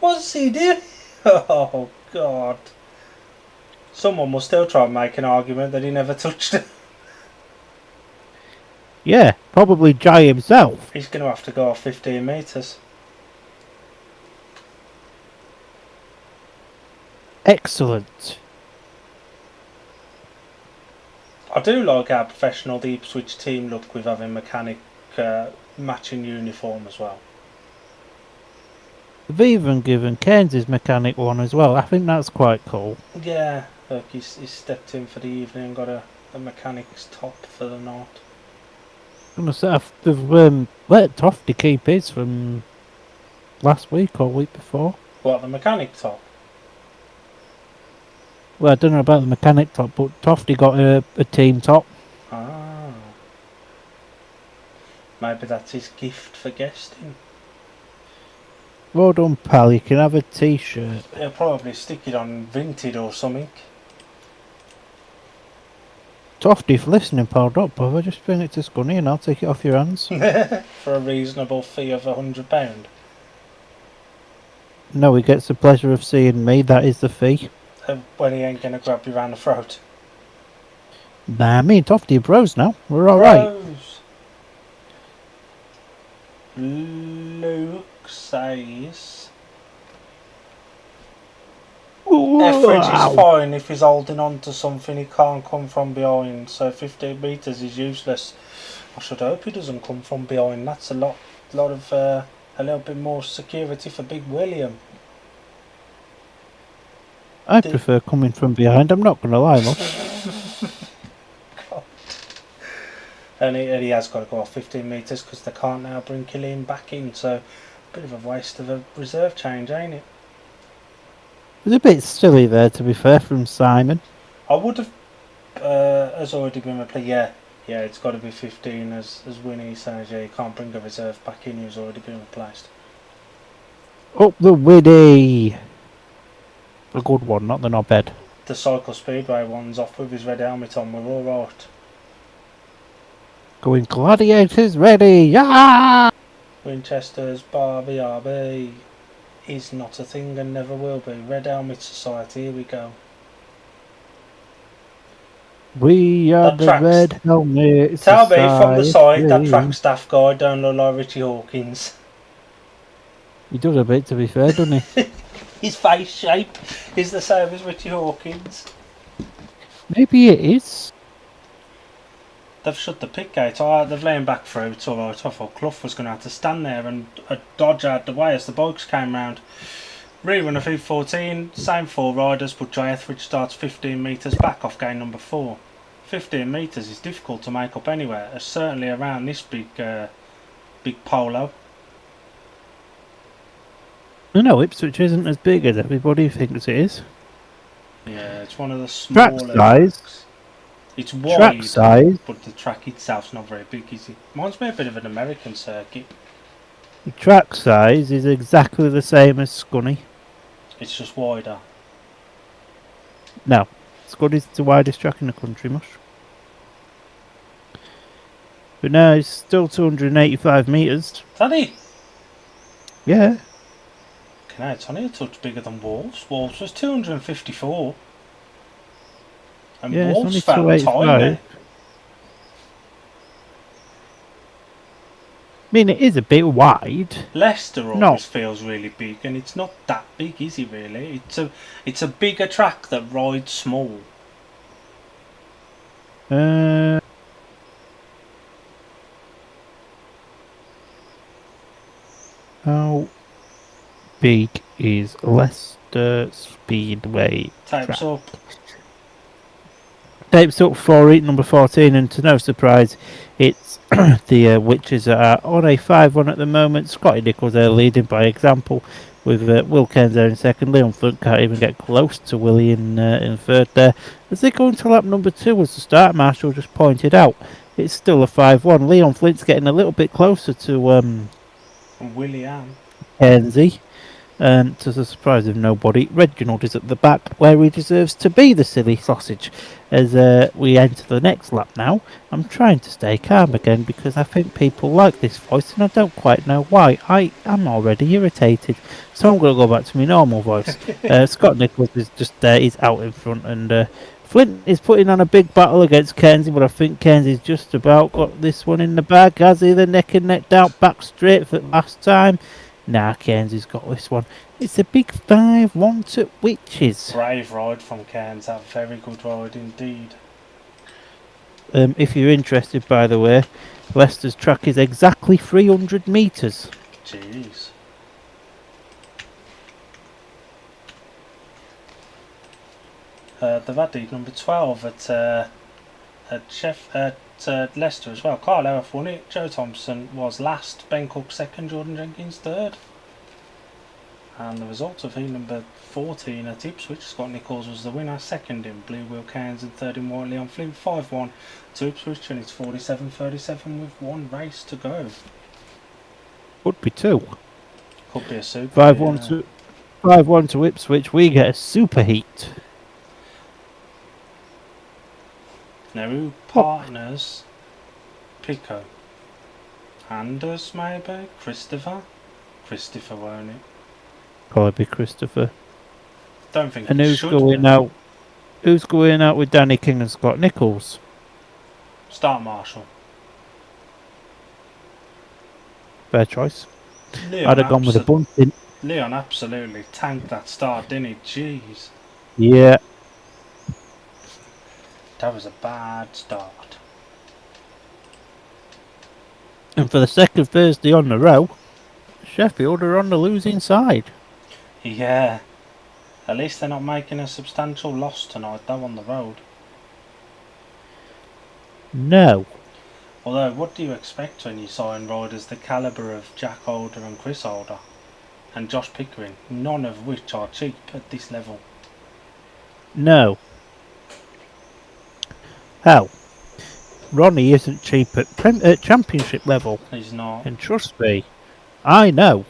What's he doing? Oh, God. Someone will still try and make an argument that he never touched it. Yeah, probably Jai himself. He's going to have to go off 15 metres. Excellent. I do like how professional the Ipswich team look with having mechanic matching uniform as well. They've even given Cairns' mechanic one as well. I think that's quite cool. Yeah, look, he's stepped in for the evening and got a mechanic's top for the night. I'm gonna say they've let Tofty keep his from last week or week before. What, the mechanic top? Well, I don't know about the mechanic top, but Tofty got a team top. Ah. Maybe that's his gift for guesting. Well done, pal. You can have a t-shirt. He'll probably stick it on Vinted or something. Tofty, if listening, pal, don't bother. Just bring it to Scunny and I'll take it off your hands. For a reasonable fee of £100. No, he gets the pleasure of seeing me. That is the fee. When he ain't going to grab you round the throat. Nah, me and Tofty are bros now. We're alright. Luke says Etheridge is fine if he's holding on to something he can't come from behind, so 15 metres is useless. I should hope he doesn't come from behind. That's a little bit more security for Big William. I prefer coming from behind, I'm not going to lie, much. And he has got to go off 15 metres because they can't now bring Killeen back in, so a bit of a waste of a reserve change, ain't it? It was a bit silly there, to be fair, from Simon. I would have, has already been replaced, yeah, Yeah, it's got to be 15, as Winnie says. Yeah, you can't bring a reserve back in who's already been replaced. Up the Widdy. A good one, not the knobhead. The Cycle Speedway one's off with his red helmet on. We're all right. Going gladiators ready. Yeah! Winchester's Barbie RB is not a thing and never will be. Red Helmet Society, here we go. We are That the tracks. Red Helmet Tell me from the side that Society. track staff guy don't look like Richie Hawkins. He does a bit, to be fair, doesn't he? His face shape is the same as Richie Hawkins. Maybe it is. They've shut the pit gate. They've laid him back through. It's alright. I thought Clough was going to have to stand there and dodge out the way as the bikes came round. Rerun of E14, same 4 riders, but Jay Etheridge starts 15 metres back off gain number 4. 15 metres is difficult to make up anywhere, certainly around this big polo. No, Ipswich isn't as big as everybody thinks it is. Yeah, it's one of the smaller Track size. tracks. It's wide, Track size. but the track itself's not very big, is it? Reminds me a bit of an American circuit. The track size is exactly the same as Scunny. It's just wider. No, Scunny's the widest track in the country, mush. But now it's still 285 metres. Daddy! Yeah. Okay, it's only a touch bigger than Wolves. Wolves was 254. And Yeah, Wolves it's felt only tiny. 285. I mean, it is a bit wide. Leicester always feels really big, and it's not that big, is it really? It's a bigger track that rides small. How big is Leicester Speedway Tapes track? up. Tapes up for it, number 14, and to no surprise, it's the Witches are on a 5-1 at the moment. Scotty Nichols there leading by example, with Will Cairns there in second. Leon Flint can't even get close to Willie in third there. As they go into lap number 2, as the start marshal just pointed out, it's still a 5-1. Leon Flint's getting a little bit closer to William. Cairnsy. To the surprise of nobody, Reginald is at the back where he deserves to be, the silly sausage. As we enter the next lap now, I'm trying to stay calm again because I think people like this voice and I don't quite know why. I am already irritated, so I'm going to go back to my normal voice. Scott Nichols is just he's out in front, and Flint is putting on a big battle against Cairnsy, but I think Cairnsy's just about got this one in the bag. Has he? The neck and neck down, back straight for last time. Nah, Cairnsy's got this one. It's a big 5-1 to Witches. Brave ride from Cairns. That very good ride indeed. If you're interested, by the way, Leicester's track is exactly 300 metres. Jeez. They've added number 12 at Leicester as well. Carl Elf won it. Joe Thompson was last. Ben Cook second. Jordan Jenkins third. And the result of number 14 at Ipswich, Scott Nichols was the winner. Second in blue, Will Cairns, and third in white, Leon Flint. 5-1 to Ipswich, and it's 47-37 with one race to go. Would be 2. Could be a super. 5-1 to Ipswich. We get a super heat. Now who partners? Pico. Anders maybe? Christopher, won't it? Probably Christopher. Don't think. And who's going out? Who's going out with Danny King and Scott Nichols? Start Marshall. Fair choice. Leon I'd have gone with a bunting. Leon absolutely tanked that start, didn't he? Jeez. Yeah. That was a bad start. And for the second Thursday on the row, Sheffield are on the losing side. Yeah. At least they're not making a substantial loss tonight, though, on the road. No. Although, what do you expect when you sign riders the calibre of Jack Holder and Chris Holder and Josh Pickering, none of which are cheap at this level? No. Hell, Ronnie isn't cheap at Championship level, He's not. and trust me, I know.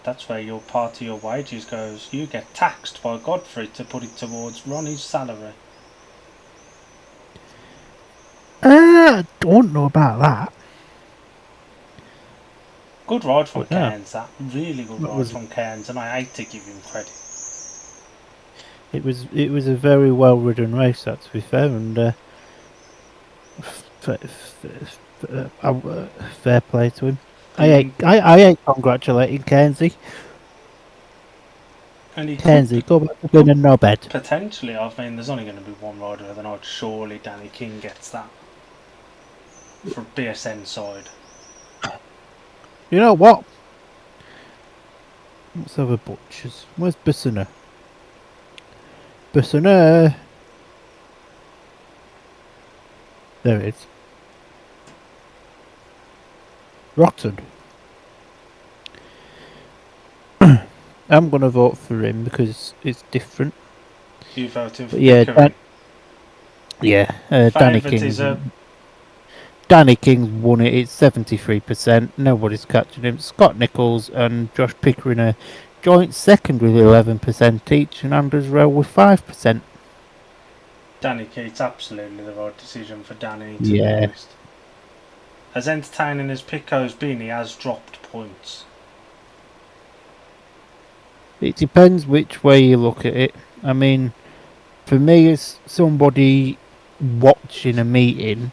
That's where your part of your wages goes. You get taxed by Godfrey to put it towards Ronnie's salary. I don't know about that. Good ride from But no, Cairns, that. Really good that ride was from Cairns, and I hate to give him credit. it was a very well ridden race, that, to be fair, and fair play to him. Do you think? I hate congratulating Kenzie. And he Kenzie, could go back to being a knobhead. potentially, I mean, there's only going to be one rider of the night. Surely Danny King gets that. For BSN side. You know what? Let's have a butchers. Where's Bissonner? Bissonner! There it is. Rotten. I'm going to vote for him because it's different. You voting for But yeah, Pickering? Danny Favouritism. Danny King's won it. It's 73%. Nobody's catching him. Scott Nichols and Josh Pickering are joint second with 11% each, and Anders Rowe with 5%. Danny King, it's absolutely the right decision for Danny, to be Yeah. honest. As entertaining as Pico's been, he has dropped points. It depends which way you look at it. I mean, for me, as somebody watching a meeting,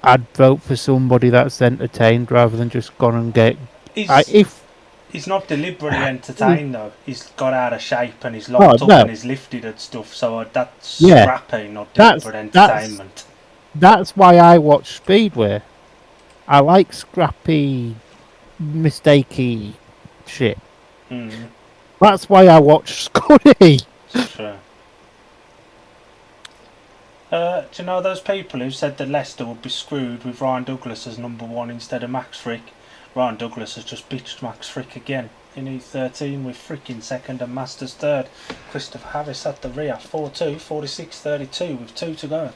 I'd vote for somebody that's entertained rather than just gone and get. He's not deliberately entertained though. He's got out of shape and he's locked up and he's lifted and stuff. So that's scrappy, not deliberate entertainment. That's why I watch Speedway. I like scrappy, mistakey shit. Mm. That's why I watch Scotty. It's true. Do you know those people who said that Leicester would be screwed with Ryan Douglas as number one instead of Max Frick? Ryan Douglas has just bitched Max Frick again in E13 with Frick in second and Masters third. Christopher Harris at the rear, 4-2, 46-32 with 2 to go.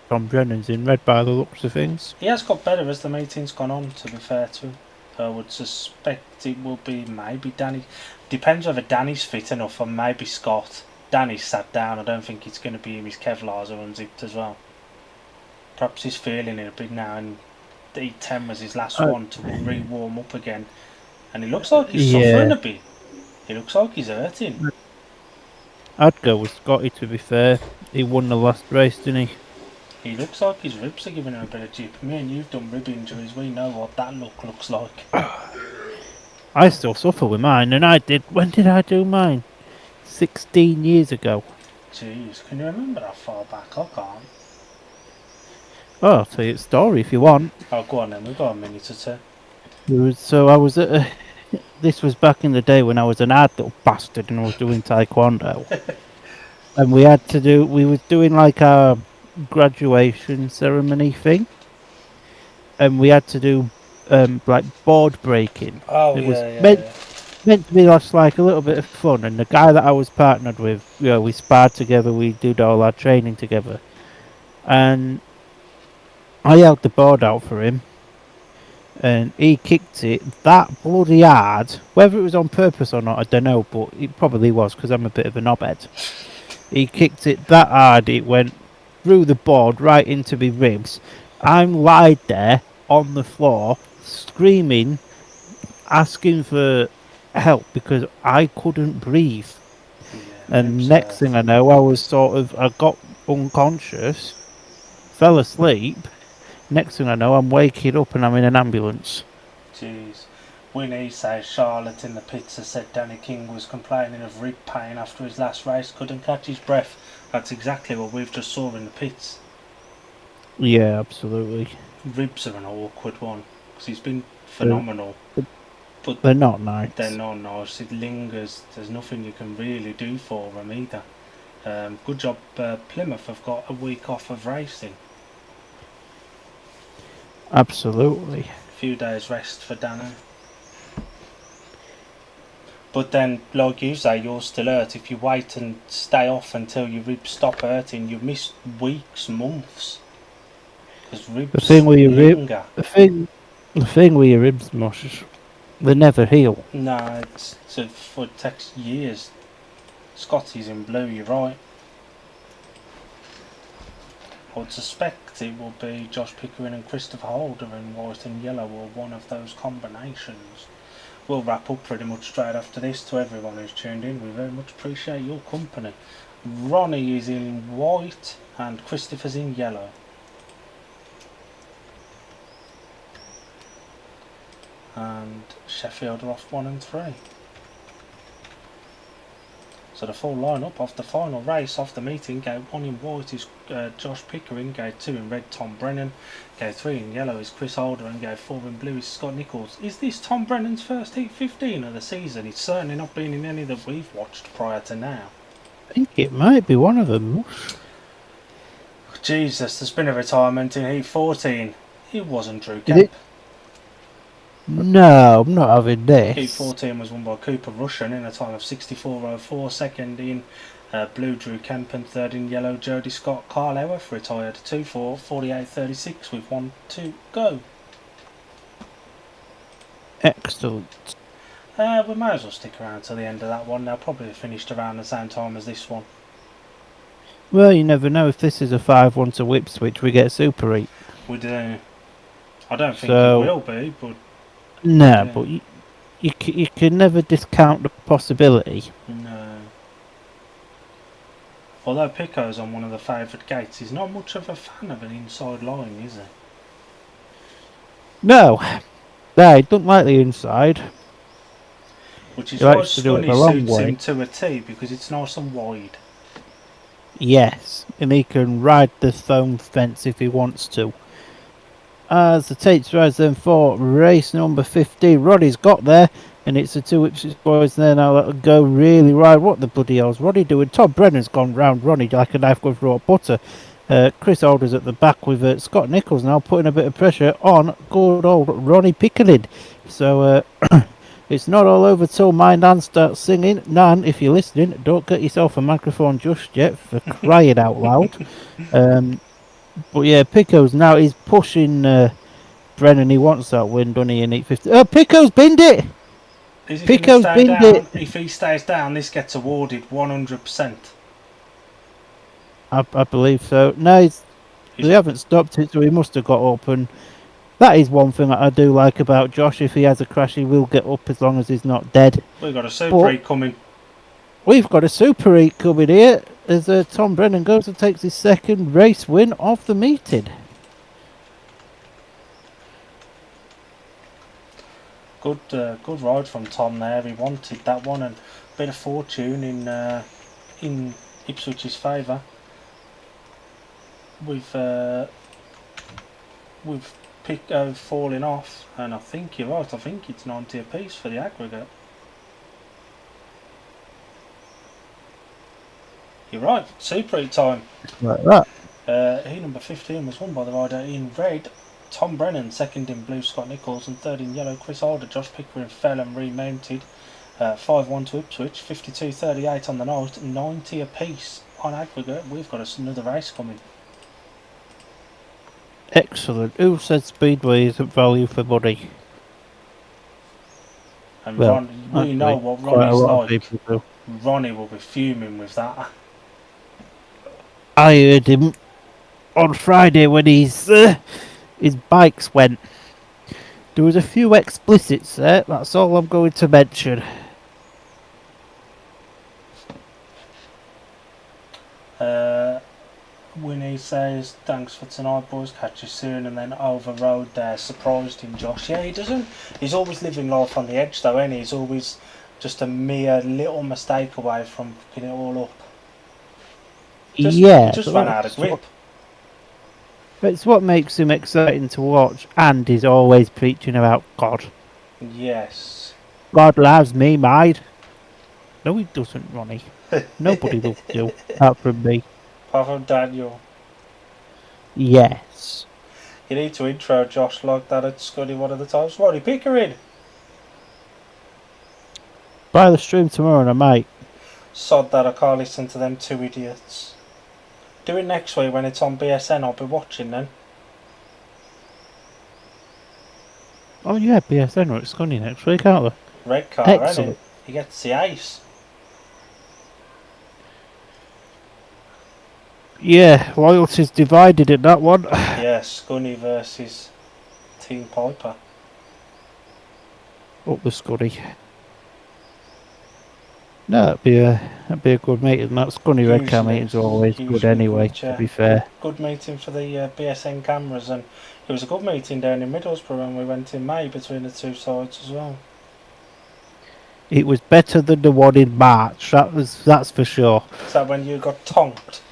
Tom Brennan's in red by the looks of things. He has got better as the meeting's gone on, to be fair to him. I would suspect it will be maybe Danny. Depends whether Danny's fit enough or maybe Scott. Danny's sat down. I don't think it's going to be him. His Kevlars are unzipped as well. Perhaps he's feeling it a bit now, and E10 was his last one to re-warm up again. And he looks like he's suffering a bit. He looks like he's hurting. I'd go with Scotty, to be fair. He won the last race, didn't he? He looks like his ribs are giving him a bit of jip. Me and you've done rib injuries. We know what that looks like. I still suffer with mine, and I did. When did I do mine? 16 years ago. Jeez, can you remember that far back? I can't. Oh, I'll tell you a story if you want. Oh, go on then. We've got a minute or two. So I was at this was back in the day when I was an hard little bastard and I was doing taekwondo. And we was doing like a graduation ceremony thing. And we had to do like board breaking. Oh, it was meant to be just like a little bit of fun. And the guy that I was partnered with, we sparred together, we did all our training together. And I held the board out for him. And he kicked it that bloody hard. Whether it was on purpose or not, I don't know, but it probably was because I'm a bit of a knobhead. He kicked it that hard, it went through the board right into my ribs. I'm lied there on the floor, screaming, asking for help because I couldn't breathe. And next thing I know, I got unconscious, fell asleep. Next thing I know, I'm waking up and I'm in an ambulance. Jeez. Winnie says Charlotte in the pits has said Danny King was complaining of rib pain after his last race, couldn't catch his breath. That's exactly what we've just saw in the pits. Yeah, absolutely. Ribs are an awkward one because he's been phenomenal. But they're not nice. They're not nice. It lingers. There's nothing you can really do for them either. Good job Plymouth have got a week off of racing. Absolutely. A few days rest for Danny. But then, like you say, you're still hurt. If you wait and stay off until your ribs stop hurting, you miss weeks, months. Because The thing ribs with your linger. the thing with your ribs, Mosh, they never heal. No, it takes years. Scotty's in blue, you're right. I would suspect it will be Josh Pickering and Christopher Holder in white and yellow, or one of those combinations. We'll wrap up pretty much straight after this. To everyone who's tuned in, we very much appreciate your company. Ronnie is in white and Christopher's in yellow. And Sheffield are off 1 and 3. So the full lineup of the final race of the meeting: gate 1 in white is Josh Pickering, gate 2 in red Tom Brennan, gate 3 in yellow is Chris Holder, and gate 4 in blue is Scott Nichols. Is this Tom Brennan's first heat 15 of the season? He's certainly not been in any that we've watched prior to now. I think it might be one of them. Jesus, there's been a retirement in heat 14. It wasn't Drew Is Kemp. it? No, I'm not having this. Heat 14 was won by Cooper Russian in a time of 64.04. Second in blue, Drew Kemp, and third in yellow, Jody Scott. Carl Eworth retired 2-4, 48.36 with 1 to go. Excellent. We may as well stick around till the end of that one. They'll probably have finished around the same time as this one. Well, you never know. If this is a 5-1 to Ipswich, we get Super 8. We do. I don't think So- it will be, but No, Yeah. but you can never discount the possibility. no. Although Pico's on one of the favoured gates, he's not much of a fan of an inside line, is he? No, he don't like the inside. Which is He why likes to do it Scunny the long suits way. him to a T, because it's nice and wide. Yes, and he can ride the foam fence if he wants to. As the Tates rise then for race number 15, Roddy's got there, and it's the two Ipswich boys there now that'll go really wide. What the bloody hell's Roddy doing? Tom Brennan's gone round Ronnie like a knife goes raw butter. Chris Alder's at the back with Scott Nichols now putting a bit of pressure on good old Ronnie Pickering. So it's not all over till my Nan starts singing. Nan, if you're listening, don't get yourself a microphone just yet, for crying out loud. But yeah, Pico's now, he's pushing Brennan. He wants that win, doesn't he, in 850. Oh, Pico's binned it! Is he Pico's gonna stay binned down? it! If he stays down, this gets awarded 100%. I believe so. No, they haven't stopped it, so he must have got up. And that is one thing that I do like about Josh. If he has a crash, he will get up as long as he's not dead. We've got a Super 8 coming. We've got a Super 8 coming here as Tom Brennan goes and takes his second race win of the meeting. Good ride from Tom there. He wanted that one, and a bit of fortune in Ipswich's favour. With Pico falling off, and I think you're right. I think it's 90 apiece for the aggregate. You're right. Super 8 time. Like that. Heat number 15 was won by the rider in red, Tom Brennan. Second in blue, Scott Nichols, and third in yellow, Chris Alder. Josh Pickering fell and remounted. 5-1 to Ipswich, 52.38 on the night, 90 apiece on aggregate. We've got another race coming. Excellent. Who said Speedway isn't value for money? And Well, we know actually, what quite a Ronnie's lot of like. people do. Ronnie will be fuming with that. I heard him on Friday when his bikes went. There was a few explicits there, that's all I'm going to mention. Winnie says, thanks for tonight boys, catch you soon, and then overrode there, surprised him Josh. Yeah, he doesn't, he's always living life on the edge though, ain't he? He's always just a mere little mistake away from picking it all up. He just ran out of grip. It's what makes him exciting to watch, and he's always preaching about God. Yes. God loves me, mate. No, he doesn't, Ronnie. Nobody loves you, apart from me. Apart from Daniel. Yes. You need to intro Josh like that at Scuddy one of the times. Ronnie Pickering. Buy the stream tomorrow and I might. Sod that, I can't listen to them two idiots. Do it next week when it's on BSN, I'll be watching then. Oh yeah, BSN are at Scunny next week, aren't they? Red car, ain't Excellent. it? He gets the ace. Yeah, loyalty's divided in that one. Yeah, Scunny versus Team Piper. Up the Scunny. No, that'd be a good meeting. That Scunny Red Car meetings are always good anyway, to be fair. Good meeting for the BSN cameras, and it was a good meeting down in Middlesbrough when we went in May between the two sides as well. It was better than the one in March, that's for sure. Is that when you got tonked?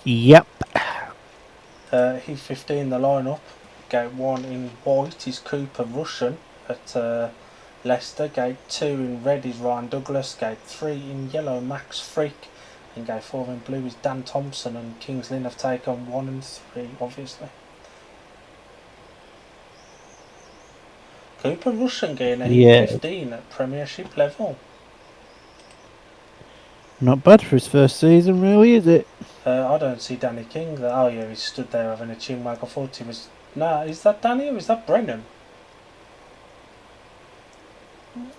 Yep. Heat 15 the lineup. Gate 1 in white is Cooper Russian at Leicester. Gate 2 in red is Ryan Douglas. Gate 3 in yellow Max Freak. And gate 4 in blue is Dan Thompson, and Kings Lynn have taken 1 and 3 obviously. Cooper Russian getting a Heat 15 at Premiership level. Not bad for his first season, really, is it? I don't see Danny King there. Oh yeah, he stood there having a chinwag. I thought he was... Nah, is that Danny or is that Brennan?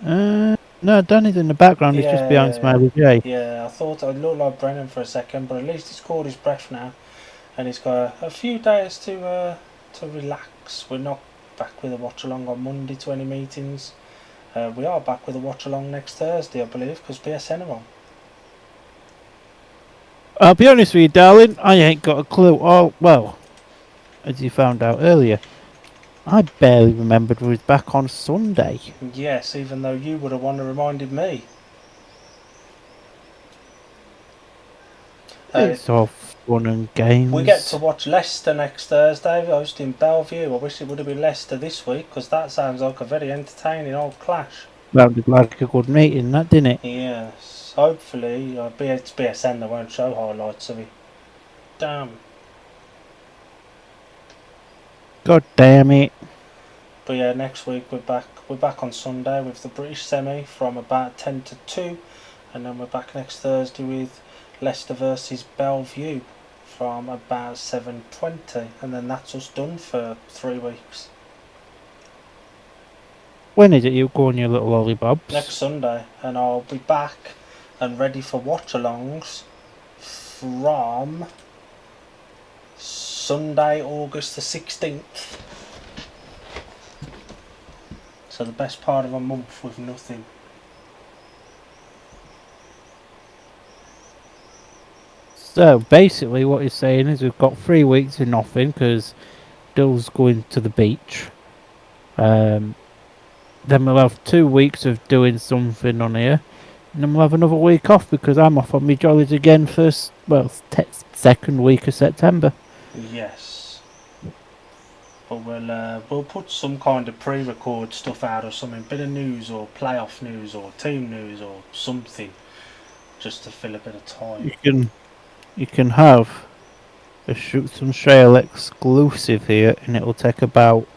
No, Danny's in the background, he's just behind Smiley J. Yeah, I thought it looked like Brennan for a second, but at least he's caught his breath now. And he's got a few days to relax. We're not back with a watch-along on Monday to any meetings. We are back with a watch-along next Thursday, I believe, because BSN are on. I'll be honest with you, darling, I ain't got a clue. Oh, well, as you found out earlier, I barely remembered we was back on Sunday. Yes, even though you would have one that reminded me. It's all fun and games. We get to watch Leicester next Thursday, hosting Bellevue. I wish it would have been Leicester this week, because that sounds like a very entertaining old clash. Sounded like a good meeting, that, didn't it? Yes, hopefully, it's BSN, they won't show highlights of it. Damn. God damn it. But yeah, next week we're back on Sunday with the British semi from about 10 to 2, and then we're back next Thursday with Leicester versus Bellevue from about 7:20, and then that's us done for 3 weeks. When is it you go on your little lollybobs? Next Sunday, and I'll be back and ready for watch-alongs from Sunday, August the 16th. So the best part of a month with nothing. So basically what he's saying is we've got 3 weeks of nothing because Dill's going to the beach. Then we'll have 2 weeks of doing something on here. And then we'll have another week off because I'm off on my jollies again for, second week of September. Yes. But we'll put some kind of pre-record stuff out or something, bit of news or playoff news or team news or something, just to fill a bit of time. You can have a Shoots and Trail exclusive here, and it'll take about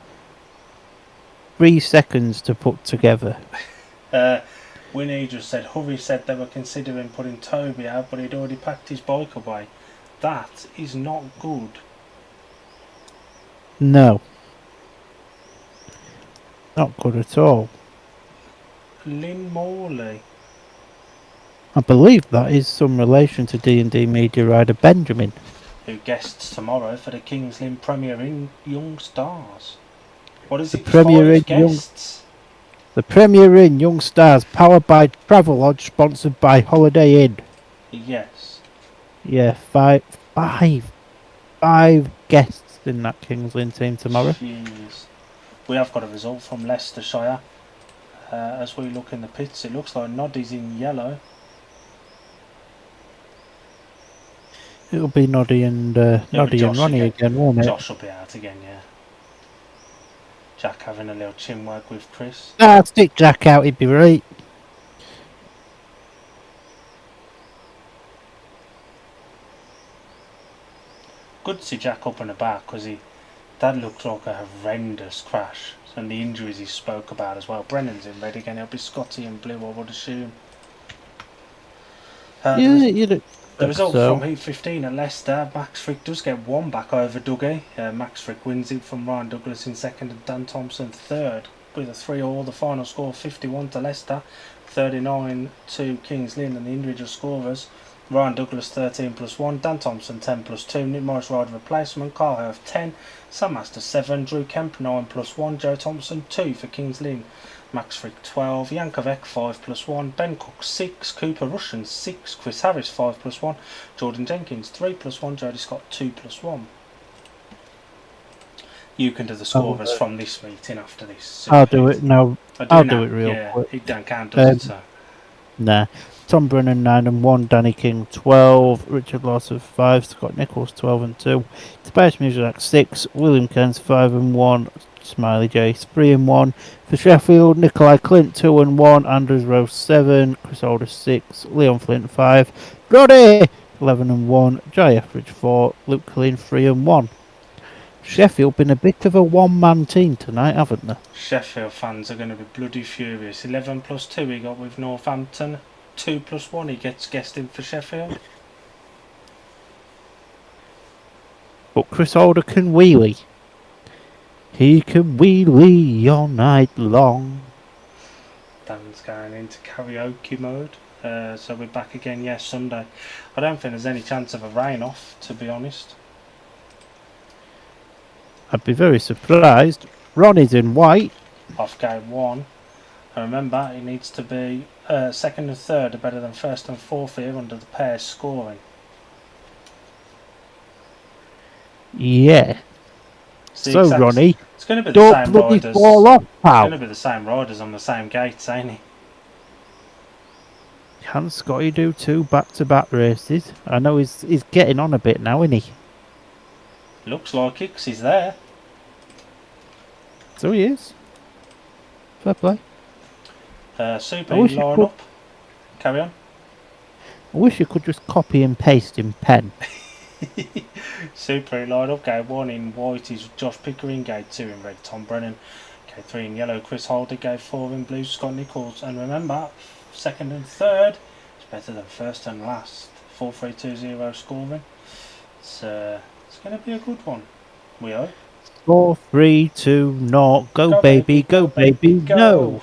3 seconds to put together. Winnie just said Hovey said they were considering putting Toby out, but he'd already packed his bike away. That is not good. No. Not good at all. Lynn Morley. I believe that is some relation to D&D media rider Benjamin, who guests tomorrow for the Kings Lynn Premier in Young Stars. What is it? Premier 5 in guests? The Premier Inn Young Stars, powered by Travelodge, sponsored by Holiday Inn. Yes. Yeah, five guests in that Kings Lynn team tomorrow. Jeez. We have got a result from Leicestershire. As we look in the pits, it looks like Noddy's in yellow. It'll be Noddy and Ronnie again, won't it? Josh will be out again, yeah. Jack having a little chinwag with Chris. Stick Jack out, he'd be right. Good to see Jack up and about because That looks like a horrendous crash. And the injuries he spoke about as well. Brennan's in red again. It'll be Scotty in blue, I would assume. Yeah, you'd The expect result so. from Heat 15 at Leicester, Max Frick does get one back over Dougie. Max Frick wins it from Ryan Douglas in second and Dan Thompson third with a 3-all. The final score 51 to Leicester, 39 to Kings Lynn, and the individual scorers Ryan Douglas 13 plus 1, Dan Thompson 10 plus 2, Nick Morris Ryder replacement, Carl Herf 10, Sam Master 7, Drew Kemp 9 plus 1, Joe Thompson 2 for Kings Lynn, Max Frick 12, Yankovic 5 plus 1, Ben Cook 6, Cooper Russian 6, Chris Harris 5 plus 1, Jordan Jenkins 3 plus 1, Jody Scott 2 plus 1. You can do the scorers from this meeting after this. I'll do it now. I'll do it real quick. He can't do it, so. Nah. Tom Brennan 9 and 1, Danny King 12, Richard Lawson 5, Scott Nichols 12 and 2, Tobias Muzak 6, William Cairns 5 and 1, Smiley Jace 3 and 1 for Sheffield, Nikolai Clint 2 and 1, Andrews Rose 7, Chris Alders 6, Leon Flint 5, Roddy 11 and 1, Jay Etheridge 4, Luke Killeen 3 and 1. Sheffield been a bit of a one-man team tonight, haven't they? Sheffield fans are going to be bloody furious. 11 plus 2 he got with Northampton. 2 plus 1 he gets guesting for Sheffield. But Chris Alder can wheelie. He can wheelie all night long. Dan's going into karaoke mode. So we're back again, yes, Sunday. I don't think there's any chance of a rain-off, to be honest. I'd be very surprised. Ronnie's in white. Off game 1. And remember, it needs to be second and third are better than first and fourth here under the pairs scoring. Yeah. So Ronnie, it's going to be the don't same bloody riders. fall off, It's pal. going to be the same riders on the same gates, ain't he? Can Scotty do 2 back-to-back races? I know he's getting on a bit now, isn't he? Looks like it, 'cause he's there. So he is. Fair play. Super I wish line you up. Carry on. I wish you could just copy and paste in pen. Super line up. Gate 1 in white is Josh Pickering. Gate 2 in red, Tom Brennan. Gate 3 in yellow, Chris Holder. Gate 4 in blue, Scott Nichols. And remember, second and third is better than first and last. 4-3-2-0 scoring. It's going to be a good one. We hope. 4, 3, 2, 0. Go baby, go baby, no.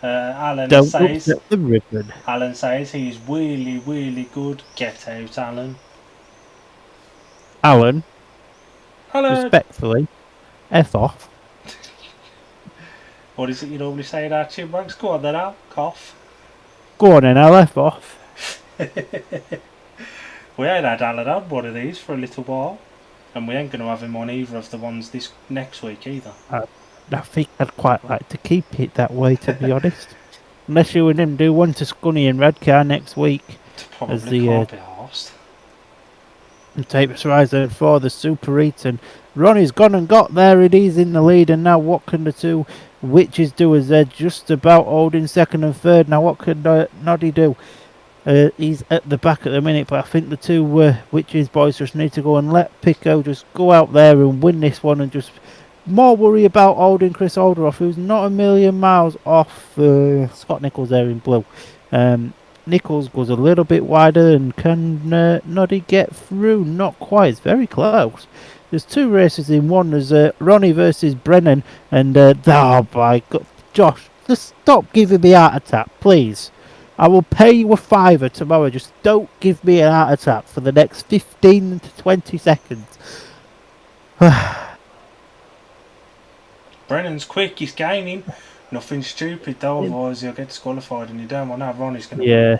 Alan Don't says. upset the ribbon. Alan says he's really, really good. Get out, Alan. Alan, Alan. respectfully, F off. What is it you normally say in our chipmunks? Go on then, Al. Cough. Go on then, I'll F off. We ain't had Alan on one of these for a little while. And we ain't going to have him on either of the ones this next week either. I think I'd quite like to keep it that way, to be honest. Unless you and him do one to Scunny and Redcar next week. Probably As the can't be arsed. Tapes Riser for the Super Eats, and Ronnie's gone and got there. It is in the lead, and now what can the two witches do as they're just about holding second and third? Now what can Noddy do? He's at the back at the minute, but I think the two witches boys just need to go and let Pico just go out there and win this one, and just more worry about holding Chris Holder off, who's not a million miles off Scott Nichols there in blue. Nichols goes a little bit wider, and can Noddy get through? Not quite. It's very close. There's 2 races in one. There's Ronnie versus Brennan, and oh my God, Josh, just stop giving me a heart attack, please. I will pay you a £5 tomorrow. Just don't give me a heart attack for the next 15 to 20 seconds. Brennan's quick, he's gaining. Nothing stupid though, otherwise he'll get disqualified, and you don't want that. Ronnie's going to win.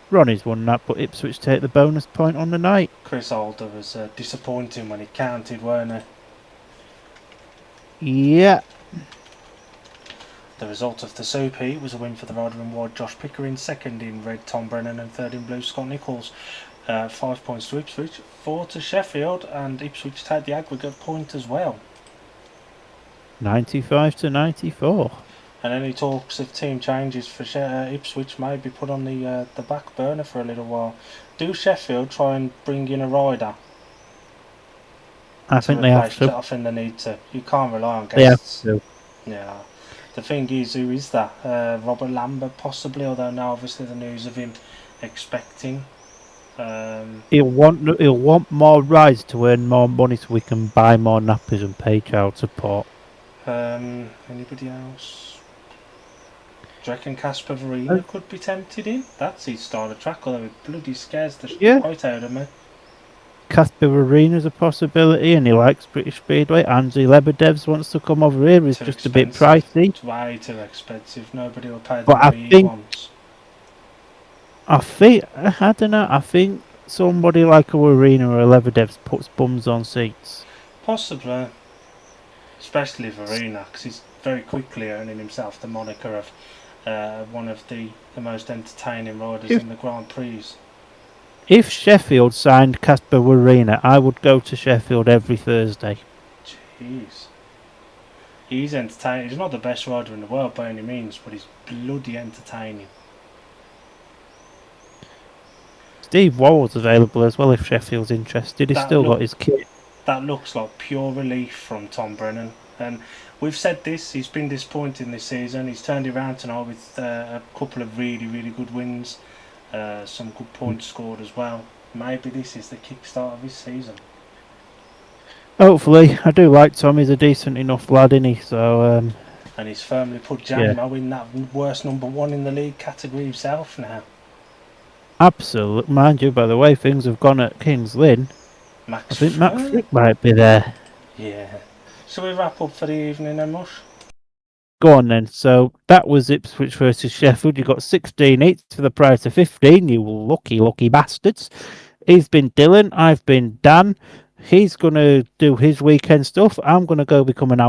Ronnie's won that, but Ipswich take the bonus point on the night. Chris Holder was disappointing when he counted, weren't he? Yeah. The result of the Soup Heat was a win for the rider in white Josh Pickering, second in red Tom Brennan, and third in blue Scott Nichols. 5 points to Ipswich, 4 to Sheffield, and Ipswich take the aggregate point as well. 95 to 94. And any talks of team changes for Ipswich may be put on the back burner for a little while. Do Sheffield try and bring in a rider? I to think they have replace. to. I think they need to. You can't rely on They have guests. to. Yeah. The thing is, who is that? Robert Lambert, possibly. Although now, obviously, the news of him expecting. He'll want more rides to earn more money so we can buy more nappies and pay child support. Anybody else? Do you reckon Casper Uh, Verena could be tempted in? That's his style of track, although it bloody scares the Yeah, shit out of me. Casper Arena's a possibility, and he likes British Speedway. Angie Lebedevs wants to come over here. He's Too just a bit expensive. pricey, It's way too expensive. Nobody will pay the but money he wants. I don't know. I think somebody like a Arena or a Lebedevs puts bums on seats. Possibly. Especially Verena, because he's very quickly earning himself the moniker of one of the most entertaining riders If in the Grand Prix. if Sheffield signed Casper Arena, I would go to Sheffield every Thursday. Jeez. He's entertaining. He's not the best rider in the world by any means, but he's bloody entertaining. Steve Worrell's available as well if Sheffield's interested. He's That still got look his kit. that looks like pure relief from Tom Brennan. And we've said this, he's been disappointing this season. He's turned it around tonight with a couple of really, really good wins, some good points scored as well. Maybe this is the kickstart of his season. Hopefully, I do like Tom. He's a decent enough lad, isn't he? So, And he's firmly put Yeah. Jamo in that worst number one in the league category himself now. absolute. Mind you, by the way, things have gone at Kings Lynn. Max I think Matt Frick. Frick might be there. Yeah. Shall we wrap up for the evening then, Mush? Go on then. So that was Ipswich versus Sheffield. You got 16 each for the price of 15. You lucky, lucky bastards. He's been Dylan. I've been Dan. He's going to do his weekend stuff. I'm going to go become an